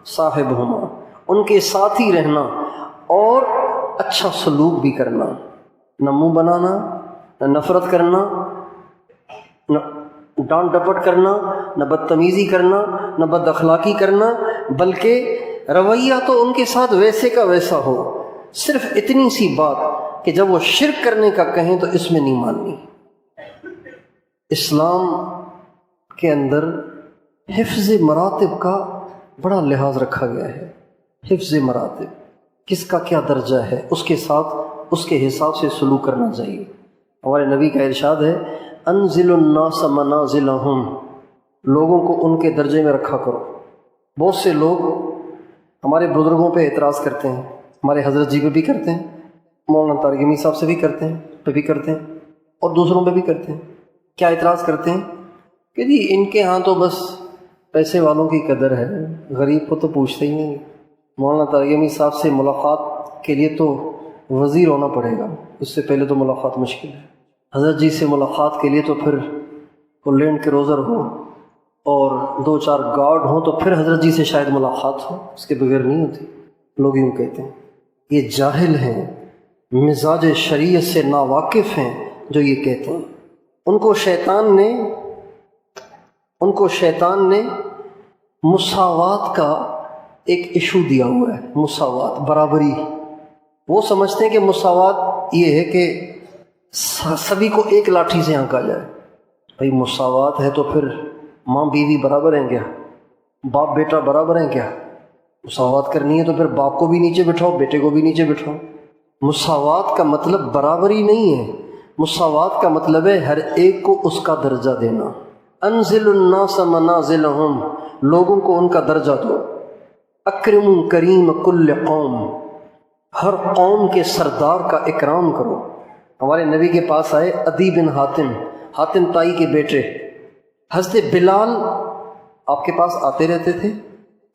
صاحبہما ان کے ساتھ ہی رہنا، اور اچھا سلوک بھی کرنا، نہ منہ بنانا، نہ نفرت کرنا، نہ ڈانٹ ڈپٹ کرنا، نہ بدتمیزی کرنا، نہ بد اخلاقی کرنا، بلکہ رویہ تو ان کے ساتھ ویسے کا ویسا ہو، صرف اتنی سی بات کہ جب وہ شرک کرنے کا کہیں تو اس میں نہیں ماننی۔ اسلام کے اندر حفظ مراتب کا بڑا لحاظ رکھا گیا ہے۔ حفظ مراتب، کس کا کیا درجہ ہے، اس کے ساتھ اس کے حساب سے سلوک کرنا چاہیے۔ ہمارے نبی کا ارشاد ہے انزل الناس منازلہم، لوگوں کو ان کے درجے میں رکھا کرو۔ بہت سے لوگ ہمارے بزرگوں پہ اعتراض کرتے ہیں، ہمارے حضرت جی پہ بھی کرتے ہیں، مولانا طارق یمی صاحب سے بھی کرتے ہیں اور دوسروں پہ بھی کرتے ہیں۔ کیا اعتراض کرتے ہیں کہ جی ان کے ہاں تو بس پیسے والوں کی قدر ہے، غریب کو تو پوچھتے ہی نہیں۔ مولانا طارق یمی صاحب سے ملاقات کے لیے تو وزیر ہونا پڑے گا، اس سے پہلے تو ملاقات مشکل ہے۔ حضرت جی سے ملاقات کے لیے تو پھر وہ لینڈ کروزر ہو اور 2-4 گارڈ ہوں تو پھر حضرت جی سے شاید ملاقات ہو، اس کے بغیر نہیں ہوتی۔ لوگ یوں کہتے ہیں، یہ جاہل ہیں، مزاج شریعت سے ناواقف ہیں جو یہ کہتے ہیں۔ ان کو شیطان نے مساوات کا ایک ایشو دیا ہوا ہے، مساوات، برابری۔ وہ سمجھتے ہیں کہ مساوات یہ ہے کہ سبھی کو ایک لاٹھی سے ہانکا جائے۔ بھئی مساوات ہے تو پھر ماں بیوی برابر ہیں کیا؟ باپ بیٹا برابر ہیں کیا؟ مساوات کرنی ہے تو پھر باپ کو بھی نیچے بٹھاؤ، بیٹے کو بھی نیچے بٹھاؤ۔ مساوات کا مطلب برابری نہیں ہے، مساوات کا مطلب ہے ہر ایک کو اس کا درجہ دینا۔ انزل الناس منازلہم، لوگوں کو ان کا درجہ دو۔ اکرم کریم کل قوم، ہر قوم کے سردار کا اکرام کرو۔ ہمارے نبی کے پاس آئے عدی بن حاتم تائی کے بیٹے، حضرت بلال آپ کے پاس آتے رہتے تھے۔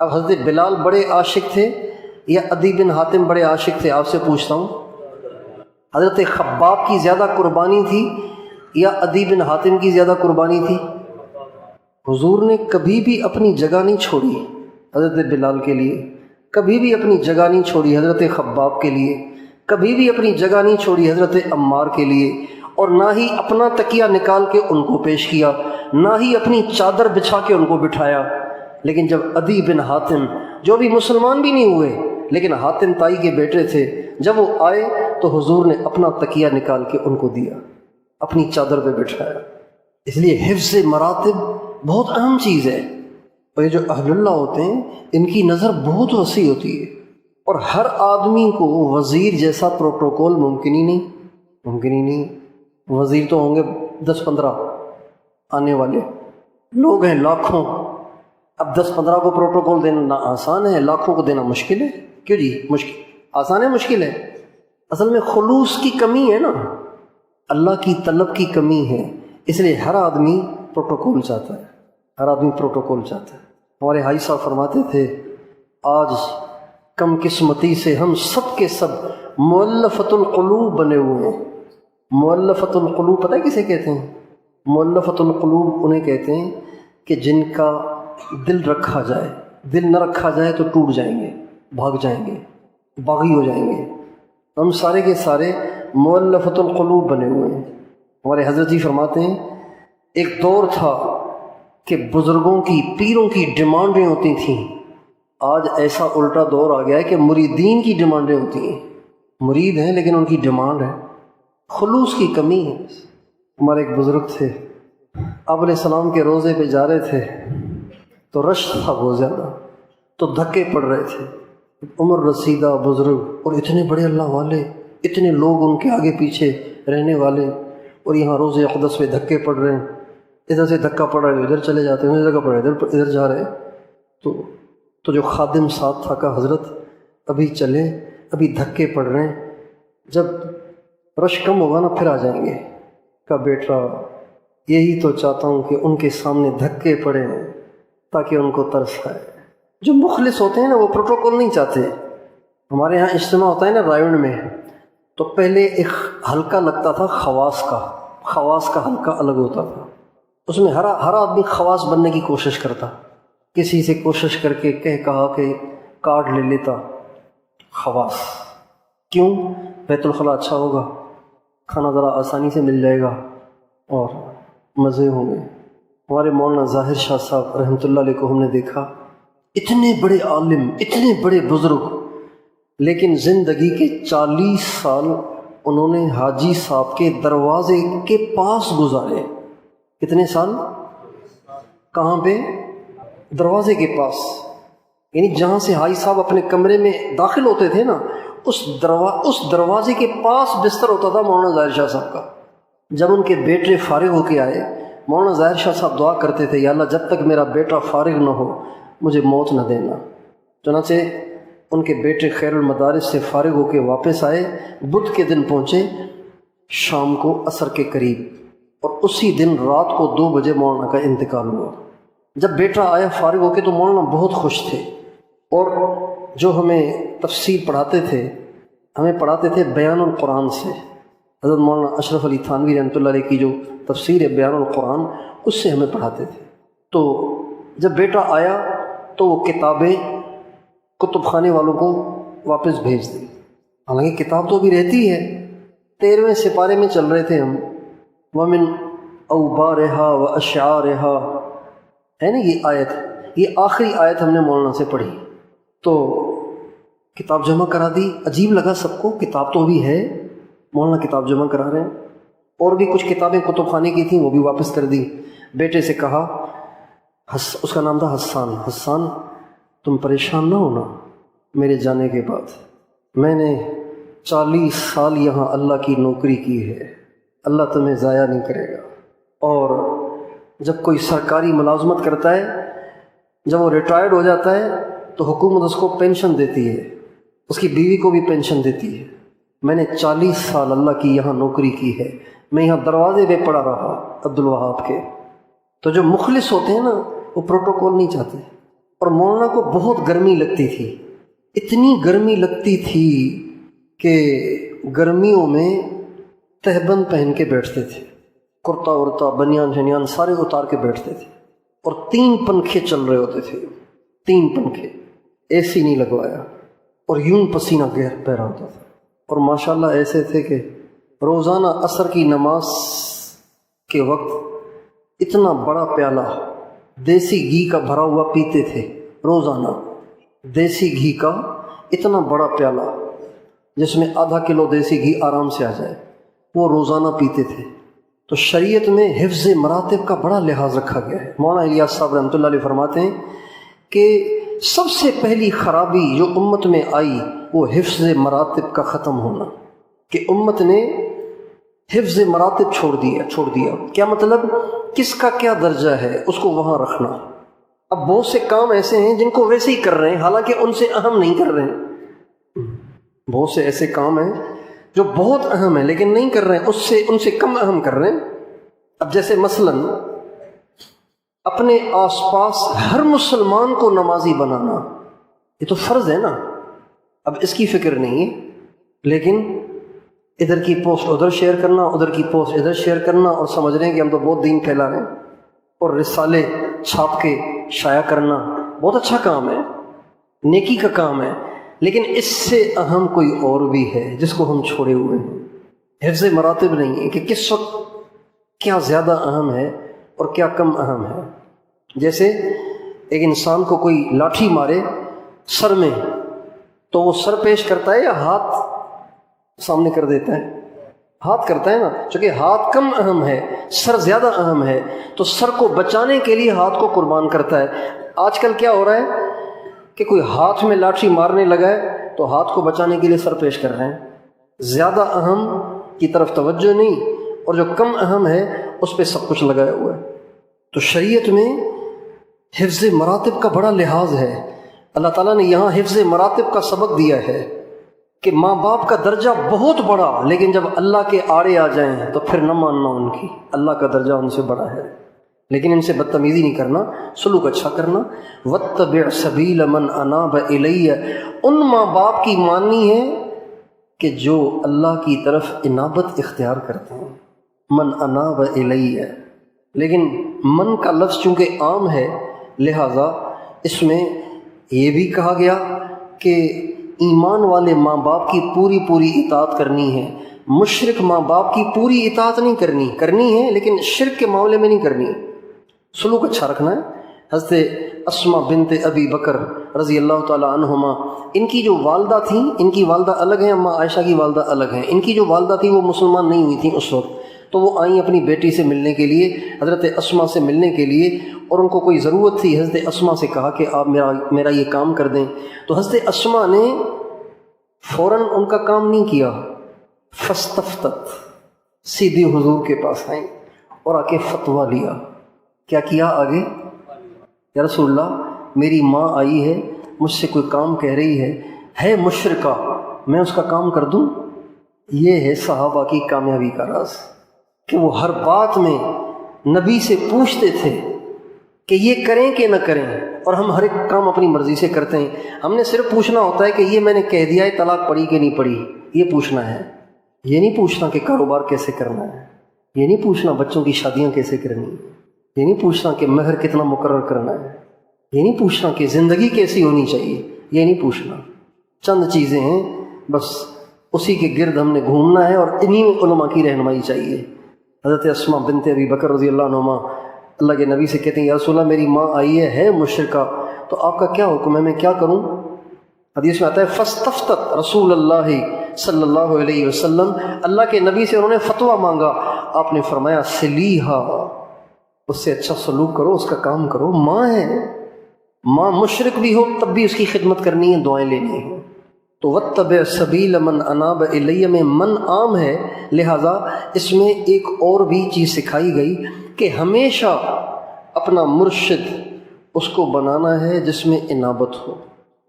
اب حضرت بلال بڑے عاشق تھے یا عدی بن حاتم بڑے عاشق تھے؟ آپ سے پوچھتا ہوں، حضرت خباب کی زیادہ قربانی تھی یا عدی بن حاتم کی زیادہ قربانی تھی؟ حضور نے کبھی بھی اپنی جگہ نہیں چھوڑی حضرت بلال کے لیے، کبھی بھی اپنی جگہ نہیں چھوڑی حضرت خباب کے لیے، کبھی بھی اپنی جگہ نہیں چھوڑی حضرت عمار کے لیے، اور نہ ہی اپنا تکیہ نکال کے ان کو پیش کیا، نہ ہی اپنی چادر بچھا کے ان کو بٹھایا۔ لیکن جب عدی بن حاتم، جو بھی مسلمان بھی نہیں ہوئے لیکن حاتم تائی کے بیٹے تھے، جب وہ آئے تو حضور نے اپنا تکیہ نکال کے ان کو دیا، اپنی چادر پہ بٹھایا۔ اس لیے حفظ مراتب بہت اہم چیز ہے، اور یہ جو اہل اللہ ہوتے ہیں ان کی نظر بہت وسیع ہوتی ہے، اور ہر آدمی کو وزیر جیسا پروٹوکول ممکن ہی نہیں۔ وزیر تو ہوں گے 10-15، آنے والے لوگ ہیں لاکھوں۔ اب 10-15 کو پروٹوکول دینا آسان ہے، لاکھوں کو دینا مشکل ہے۔ کیوں جی؟ مشکل آسان ہے مشکل ہے؟ اصل میں خلوص کی کمی ہے نا، اللہ کی طلب کی کمی ہے، اس لیے ہر آدمی پروٹوکول چاہتا ہے۔ ہمارے حاجی صاحب فرماتے تھے آج کم قسمتی سے ہم سب کے سب مؤلفۃ القلوب بنے ہوئے ہیں۔ مؤلفۃ القلوب پتہ ہے کسے کہتے ہیں؟ مؤلفۃ القلوب انہیں کہتے ہیں کہ جن کا دل رکھا جائے، دل نہ رکھا جائے تو ٹوٹ جائیں گے، بھاگ جائیں گے، باغی ہو جائیں گے۔ ہم سارے کے سارے مؤلفۃ القلوب بنے ہوئے ہیں۔ ہمارے حضرت جی فرماتے ہیں ایک دور تھا کہ بزرگوں کی، پیروں کی ڈیمانڈیں ہوتی تھیں، آج ایسا الٹا دور آ گیا ہے کہ مریدین کی ڈیمانڈیں ہوتی ہیں۔ مرید ہیں لیکن ان کی ڈیمانڈ ہے، خلوص کی کمی ہے۔ ہمارے ایک بزرگ تھے آپ علیہ السلام کے روزے پہ جا رہے تھے تو رش تھا بہت زیادہ، تو دھکے پڑ رہے تھے، عمر رسیدہ بزرگ اور اتنے بڑے اللہ والے، اتنے لوگ ان کے آگے پیچھے رہنے والے، اور یہاں روزے اقدس پہ دھکے پڑ رہے ہیں، ادھر سے دھکا پڑ رہا ہے ادھر چلے جاتے ہیں، ادھر دھکا پڑ رہا ہے ادھر جا رہے ہیں۔ تو جو خادم ساتھ تھا کہا حضرت ابھی چلے، ابھی دھکے پڑ رہے ہیں، جب رش کم ہوگا نا پھر آ جائیں گے۔ کہا بیٹا یہی تو چاہتا ہوں کہ ان کے سامنے دھکے پڑے تاکہ ان کو ترس آئے۔ جو مخلص ہوتے ہیں نا وہ پروٹوکول نہیں چاہتے۔ ہمارے ہاں اجتماع ہوتا ہے نا رائیون میں، تو پہلے ایک حلقہ لگتا تھا خواص کا حلقہ الگ ہوتا تھا، اس میں ہر آدمی خواص بننے کی کوشش کرتا، کسی سے کوشش کر کے کہا کہ کارڈ لے لیتا خواص۔ کیوں؟ بیت الخلاء اچھا ہوگا، کھانا ذرا آسانی سے مل جائے گا اور مزے ہوں گے۔ ہمارے مولانا ظاہر شاہ صاحب رحمۃ اللہ علیہ کو ہم نے دیکھا، اتنے بڑے عالم، اتنے بڑے بزرگ، لیکن زندگی کے 40 سال انہوں نے حاجی صاحب کے دروازے کے پاس گزارے۔ کتنے سال؟ کہاں پہ؟ دروازے کے پاس، یعنی جہاں سے حاجی صاحب اپنے کمرے میں داخل ہوتے تھے نا، اس دروازے کے پاس بستر ہوتا تھا مولانا ظاہر شاہ صاحب کا۔ جب ان کے بیٹے فارغ ہو کے آئے، مولانا ظاہر شاہ صاحب دعا کرتے تھے، یا اللہ جب تک میرا بیٹا فارغ نہ ہو مجھے موت نہ دینا۔ چنانچہ ان کے بیٹے خیر المدارس سے فارغ ہو کے واپس آئے، بدھ کے دن پہنچے، شام کو عصر کے قریب، اور اسی دن رات کو 2 بجے مولانا کا انتقال ہوا۔ جب بیٹا آیا فارغ ہو کے تو مولانا بہت خوش تھے، اور جو ہمیں تفسیر پڑھاتے تھے بیان القرآن سے، حضرت مولانا اشرف علی تھانوی رحمۃ اللہ علیہ کی جو تفسیر ہے بیان القرآن، اس سے ہمیں پڑھاتے تھے۔ تو جب بیٹا آیا تو وہ کتابیں کتب خانے والوں کو واپس بھیج دی، حالانکہ کتاب تو بھی رہتی ہے۔ 13ویں سپارے میں چل رہے تھے ہم، وَمِنْ أَوْبَارِهَا وَأَشْعَارِهَا، ہے نا یہ آیت، یہ آخری آیت ہم نے مولانا سے پڑھی۔ تو کتاب جمع کرا دی، عجیب لگا سب کو، کتاب تو بھی ہے، مولانا کتاب جمع کرا رہے ہیں، اور بھی کچھ کتابیں کتب خانے کی تھیں وہ بھی واپس کر دی۔ بیٹے سے کہا، اس کا نام تھا حسان، تم پریشان نہ ہونا میرے جانے کے بعد، میں نے 40 سال یہاں اللہ کی نوکری کی ہے، اللہ تمہیں ضائع نہیں کرے گا۔ اور جب کوئی سرکاری ملازمت کرتا ہے، جب وہ ریٹائرڈ ہو جاتا ہے تو حکومت اس کو پینشن دیتی ہے، اس کی بیوی کو بھی پینشن دیتی ہے۔ میں نے 40 سال اللہ کی یہاں نوکری کی ہے، میں یہاں دروازے پہ پڑا رہا عبدالوہاب کے۔ تو جو مخلص ہوتے ہیں نا وہ پروٹوکول نہیں چاہتے۔ اور مولانا کو بہت گرمی لگتی تھی، اتنی گرمی لگتی تھی کہ گرمیوں میں تہبند پہن کے بیٹھتے تھے، کرتا ورتا بنیان شنیان سارے اتار کے بیٹھتے تھے، اور 3 پنکھے چل رہے ہوتے تھے، 3 پنکھے، اے سی نہیں لگوایا، اور یوں پسینہ بہ رہا ہوتا تھا۔ اور ماشاءاللہ ایسے تھے کہ روزانہ عصر کی نماز کے وقت اتنا بڑا پیالہ دیسی گھی کا بھرا ہوا پیتے تھے، روزانہ دیسی گھی کا اتنا بڑا پیالہ جس میں آدھا کلو دیسی گھی آرام سے آ جائے، وہ روزانہ پیتے تھے۔ تو شریعت میں حفظ مراتب کا بڑا لحاظ رکھا گیا ہے۔ مولانا الیاس صاحب رحمۃ اللہ علیہ فرماتے ہیں کہ سب سے پہلی خرابی جو امت میں آئی وہ حفظ مراتب کا ختم ہونا، کہ امت نے حفظ مراتب چھوڑ دیا۔ کیا مطلب؟ کس کا کیا درجہ ہے اس کو وہاں رکھنا۔ اب بہت سے کام ایسے ہیں جن کو ویسے ہی کر رہے ہیں، حالانکہ ان سے اہم نہیں کر رہے ہیں۔ بہت سے ایسے کام ہیں جو بہت اہم ہیں لیکن نہیں کر رہے ہیں، ان سے کم اہم کر رہے ہیں۔ اب جیسے مثلاً اپنے آس پاس ہر مسلمان کو نمازی بنانا، یہ تو فرض ہے نا۔ اب اس کی فکر نہیں ہے، لیکن ادھر کی پوسٹ ادھر شیئر کرنا، ادھر کی پوسٹ ادھر شیئر کرنا، اور سمجھ رہے ہیں کہ ہم تو بہت دین پھیلا رہے ہیں، اور رسالے چھاپ کے شائع کرنا بہت اچھا کام ہے، نیکی کا کام ہے، لیکن اس سے اہم کوئی اور بھی ہے جس کو ہم چھوڑے ہوئے ہیں۔ حفظ مراتب نہیں ہے کہ کس وقت کیا زیادہ اہم ہے اور کیا کم اہم ہے۔ جیسے ایک انسان کو کوئی لاٹھی مارے سر میں تو وہ سر پیش کرتا ہے یا ہاتھ سامنے کر دیتا ہے؟ ہاتھ کرتا ہے نا، چونکہ ہاتھ کم اہم ہے، سر زیادہ اہم ہے، تو سر کو بچانے کے لیے ہاتھ کو قربان کرتا ہے۔ آج کل کیا ہو رہا ہے کہ کوئی ہاتھ میں لاٹھی مارنے لگا ہے تو ہاتھ کو بچانے کے لیے سر پیش کر رہے ہیں، زیادہ اہم کی طرف توجہ نہیں، اور جو کم اہم ہے اس پہ سب کچھ لگایا ہوا ہے۔ تو شریعت میں حفظ مراتب کا بڑا لحاظ ہے۔ اللہ تعالیٰ نے یہاں حفظ مراتب کا سبق دیا ہے کہ ماں باپ کا درجہ بہت بڑا، لیکن جب اللہ کے آڑے آ جائیں تو پھر نہ ماننا ان کی، اللہ کا درجہ ان سے بڑا ہے، لیکن ان سے بدتمیزی نہیں کرنا، سلوک اچھا کرنا۔ واتبع سبیل من اناب الی، ان ماں باپ کی ماننی ہے کہ جو اللہ کی طرف انابت اختیار کرتے ہیں، من اناب الی۔ لیکن من کا لفظ چونکہ عام ہے، لہٰذا اس میں یہ بھی کہا گیا کہ ایمان والے ماں باپ کی پوری اطاعت کرنی ہے، مشرک ماں باپ کی پوری اطاعت نہیں کرنی ہے، لیکن شرک کے معاملے میں نہیں کرنی، سلوک اچھا رکھنا ہے۔ حضرت اسماء بنت ابی بکر رضی اللہ تعالی عنہما، ان کی جو والدہ تھیں، ان کی والدہ الگ ہیں، اماں عائشہ کی والدہ الگ ہیں، ان کی جو والدہ تھی وہ مسلمان نہیں ہوئی تھیں اس وقت، تو وہ آئیں اپنی بیٹی سے ملنے کے لیے، حضرت اسماء سے ملنے کے لیے، اور ان کو کوئی ضرورت تھی۔ حضرت اسماء سے کہا کہ آپ میرا یہ کام کر دیں، تو حضرت اسماء نے فوراً ان کا کام نہیں کیا، فاستفتت، سیدھی حضور کے پاس آئیں اور آ کے فتویٰ لیا۔ کیا کیا آگے؟ یا رسول اللہ، میری ماں آئی ہے، مجھ سے کوئی کام کہہ رہی ہے مشرکہ، میں اس کا کام کر دوں؟ یہ ہے صحابہ کی کامیابی کا راز کہ وہ ہر بات میں نبی سے پوچھتے تھے کہ یہ کریں کہ نہ کریں، اور ہم ہر ایک کام اپنی مرضی سے کرتے ہیں۔ ہم نے صرف پوچھنا ہوتا ہے کہ یہ میں نے کہہ دیا ہے، طلاق پڑی کہ نہیں پڑی، یہ پوچھنا ہے۔ یہ نہیں پوچھنا کہ کاروبار کیسے کرنا ہے، یہ نہیں پوچھنا بچوں کی شادیاں کیسے کرنی ہے، یہ نہیں پوچھنا کہ مہر کتنا مقرر کرنا ہے، یہ نہیں پوچھنا کہ زندگی کیسی ہونی چاہیے، یہ نہیں پوچھنا۔ چند چیزیں ہیں بس، اسی کے گرد ہم نے گھومنا ہے، اور انہی میں علماء کی رہنمائی چاہیے۔ حضرت اسماء بنت ابی بکر رضی اللہ عنہما اللہ کے نبی سے کہتے ہیں، یا رسول اللہ میری ماں آئی ہے مشرکہ، تو آپ کا کیا حکم ہے، میں کیا کروں؟ حدیث میں آتا ہے فاستفتت رسول اللہ صلی اللہ علیہ وسلم، اللہ کے نبی سے انہوں نے فتویٰ مانگا، آپ نے فرمایا سلیہا، اس سے اچھا سلوک کرو، اس کا کام کرو، ماں ہے، ماں مشرک بھی ہو تب بھی اس کی خدمت کرنی ہے، دعائیں لینی ہیں۔ تو واتبع سبیل من اناب الی میں من عام ہے، لہٰذا اس میں ایک اور بھی چیز سکھائی گئی کہ ہمیشہ اپنا مرشد اس کو بنانا ہے جس میں انابت ہو،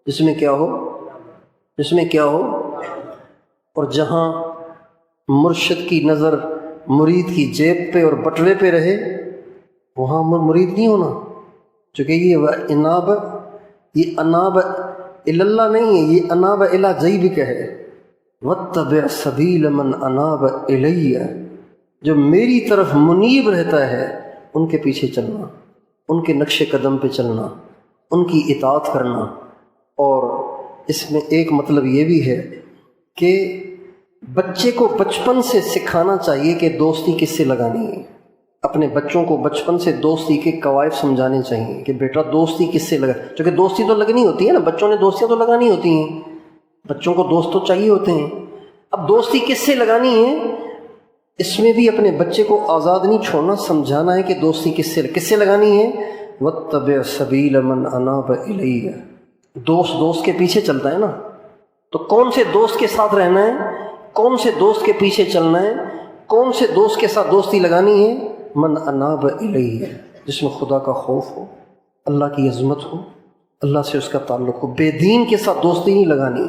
جس میں کیا ہو، اور جہاں مرشد کی نظر مرید کی جیب پہ اور بٹوے پہ رہے وہاں مرید نہیں ہونا، چونکہ یہ اناب اللہ نہیں ہے، یہ اناب الی جیبک ہے۔ واتبع سبیل من اناب الی، جو میری طرف منیب رہتا ہے ان کے پیچھے چلنا، ان کے نقش قدم پہ چلنا، ان کی اطاعت کرنا۔ اور اس میں ایک مطلب یہ بھی ہے کہ بچے کو بچپن سے سکھانا چاہیے کہ دوستی کس سے لگانی ہے، اپنے بچوں کو بچپن سے دوستی کے قواعد سمجھانے چاہیے کہ بیٹا دوستی کس سے لگا، کیونکہ دوستی تو لگنی ہوتی ہے نا، بچوں نے دوستیاں تو لگانی ہوتی ہیں، بچوں کو دوست تو چاہیے ہوتے ہیں۔ اب دوستی کس سے لگانی ہے، اس میں بھی اپنے بچے کو آزاد نہیں چھوڑنا، سمجھانا ہے کہ دوستی کس سے لگانی ہے۔ واتبع سبیل من اناب الی، دوست کے پیچھے چلتا ہے نا، تو کون سے دوست کے ساتھ رہنا ہے، کون سے دوست کے پیچھے چلنا ہے، کون سے دوست کے ساتھ دوستی لگانی ہے؟ من اناب الی، جس میں خدا کا خوف ہو، اللہ کی عظمت ہو، اللہ سے اس کا تعلق ہو۔ بے دین کے ساتھ دوستی نہیں لگانی۔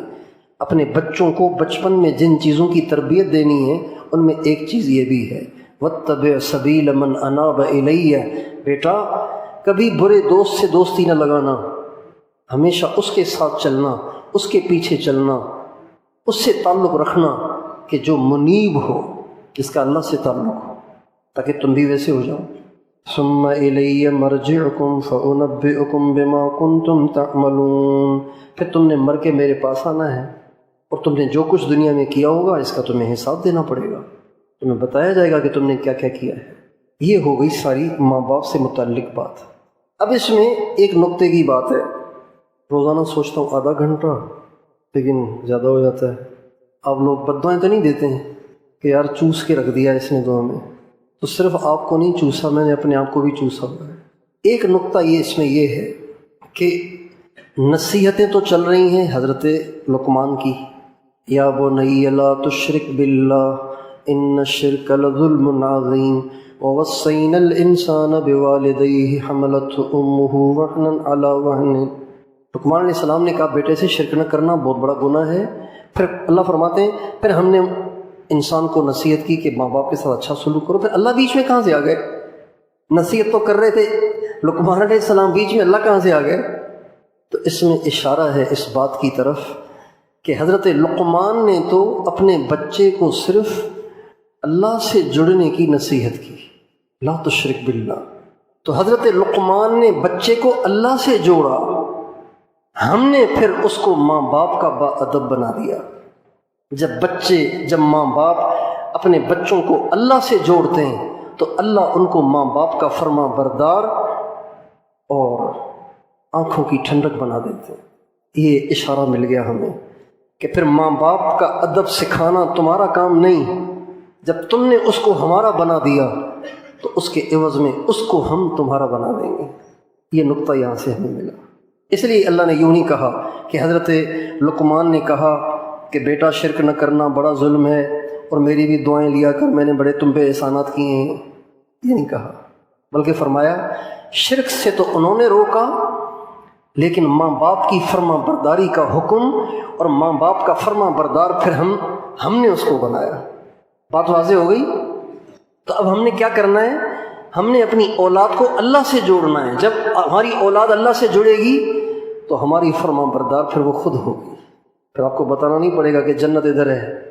اپنے بچوں کو بچپن میں جن چیزوں کی تربیت دینی ہے ان میں ایک چیز یہ بھی ہے، واتبع سبیل من اناب الی، بیٹا کبھی برے دوست سے دوستی نہ لگانا، ہمیشہ اس کے ساتھ چلنا، اس کے پیچھے چلنا، اس سے تعلق رکھنا کہ جو منیب ہو، جس کا اللہ سے تعلق ہو، تاکہ تم بھی ویسے ہو جاؤ۔ ثم الی مرجعکم فانبئکم بما کنتم تعملون، پھر تم نے مر کے میرے پاس آنا ہے، اور تم نے جو کچھ دنیا میں کیا ہوگا اس کا تمہیں حساب دینا پڑے گا، تمہیں بتایا جائے گا کہ تم نے کیا کیا کیا ہے۔ یہ ہو گئی ساری ماں باپ سے متعلق بات۔ اب اس میں ایک نقطے کی بات ہے، روزانہ سوچتا ہوں آدھا گھنٹہ، لیکن زیادہ ہو جاتا ہے۔ آپ لوگ بد دعائیں تو نہیں دیتے ہیں؟ کہ یار چوس کے رکھ دیا اس نے دعا میں، تو صرف آپ کو نہیں چوسا، میں نے اپنے آپ کو بھی چوسا ہوا ہے۔ ایک نقطہ یہ اس میں یہ ہے کہ نصیحتیں تو چل رہی ہیں حضرت لقمان کی، یا بنی لا تشرک باللہ ان الشرک لظلم عظیم ووصینا الانسان بوالدیہ حملته امہ وہنا علی وہن۔ لقمان علیہ السلام نے کہا بیٹے سے شرک نہ کرنا بہت بڑا گناہ ہے۔ پھر اللہ فرماتے ہیں پھر ہم نے انسان کو نصیحت کی کہ ماں باپ کے ساتھ اچھا سلوک کرو۔ پھر اللہ بیچ میں کہاں سے آ گئے؟ نصیحت تو کر رہے تھے لقمان علیہ السلام، بیچ میں اللہ کہاں سے آ گئے؟ تو اس میں اشارہ ہے اس بات کی طرف کہ حضرت لقمان نے تو اپنے بچے کو صرف اللہ سے جڑنے کی نصیحت کی، لا تشرک باللہ۔ تو حضرت لقمان نے بچے کو اللہ سے جوڑا، ہم نے پھر اس کو ماں باپ کا با ادب بنا دیا۔ جب ماں باپ اپنے بچوں کو اللہ سے جوڑتے ہیں تو اللہ ان کو ماں باپ کا فرما بردار اور آنکھوں کی ٹھنڈک بنا دیتے ہیں۔ یہ اشارہ مل گیا ہمیں کہ پھر ماں باپ کا ادب سکھانا تمہارا کام نہیں، جب تم نے اس کو ہمارا بنا دیا تو اس کے عوض میں اس کو ہم تمہارا بنا دیں گے۔ یہ نقطہ یہاں سے ہمیں ملا۔ اس لیے اللہ نے یوں نہیں کہا کہ حضرت لقمان نے کہا کہ بیٹا شرک نہ کرنا بڑا ظلم ہے اور میری بھی دعائیں لیا کر، میں نے بڑے تم پہ احسانات کیے ہیں، یہ نہیں کہا، بلکہ فرمایا شرک سے تو انہوں نے روکا، لیکن ماں باپ کی فرما برداری کا حکم اور ماں باپ کا فرما بردار پھر ہم نے اس کو بنایا۔ بات واضح ہو گئی؟ تو اب ہم نے کیا کرنا ہے؟ ہم نے اپنی اولاد کو اللہ سے جوڑنا ہے۔ جب ہماری اولاد اللہ سے جڑے گی تو ہماری فرما بردار پھر وہ خود ہوگی۔ پھر آپ کو بتانا نہیں پڑے گا کہ جنت ادھر ہے،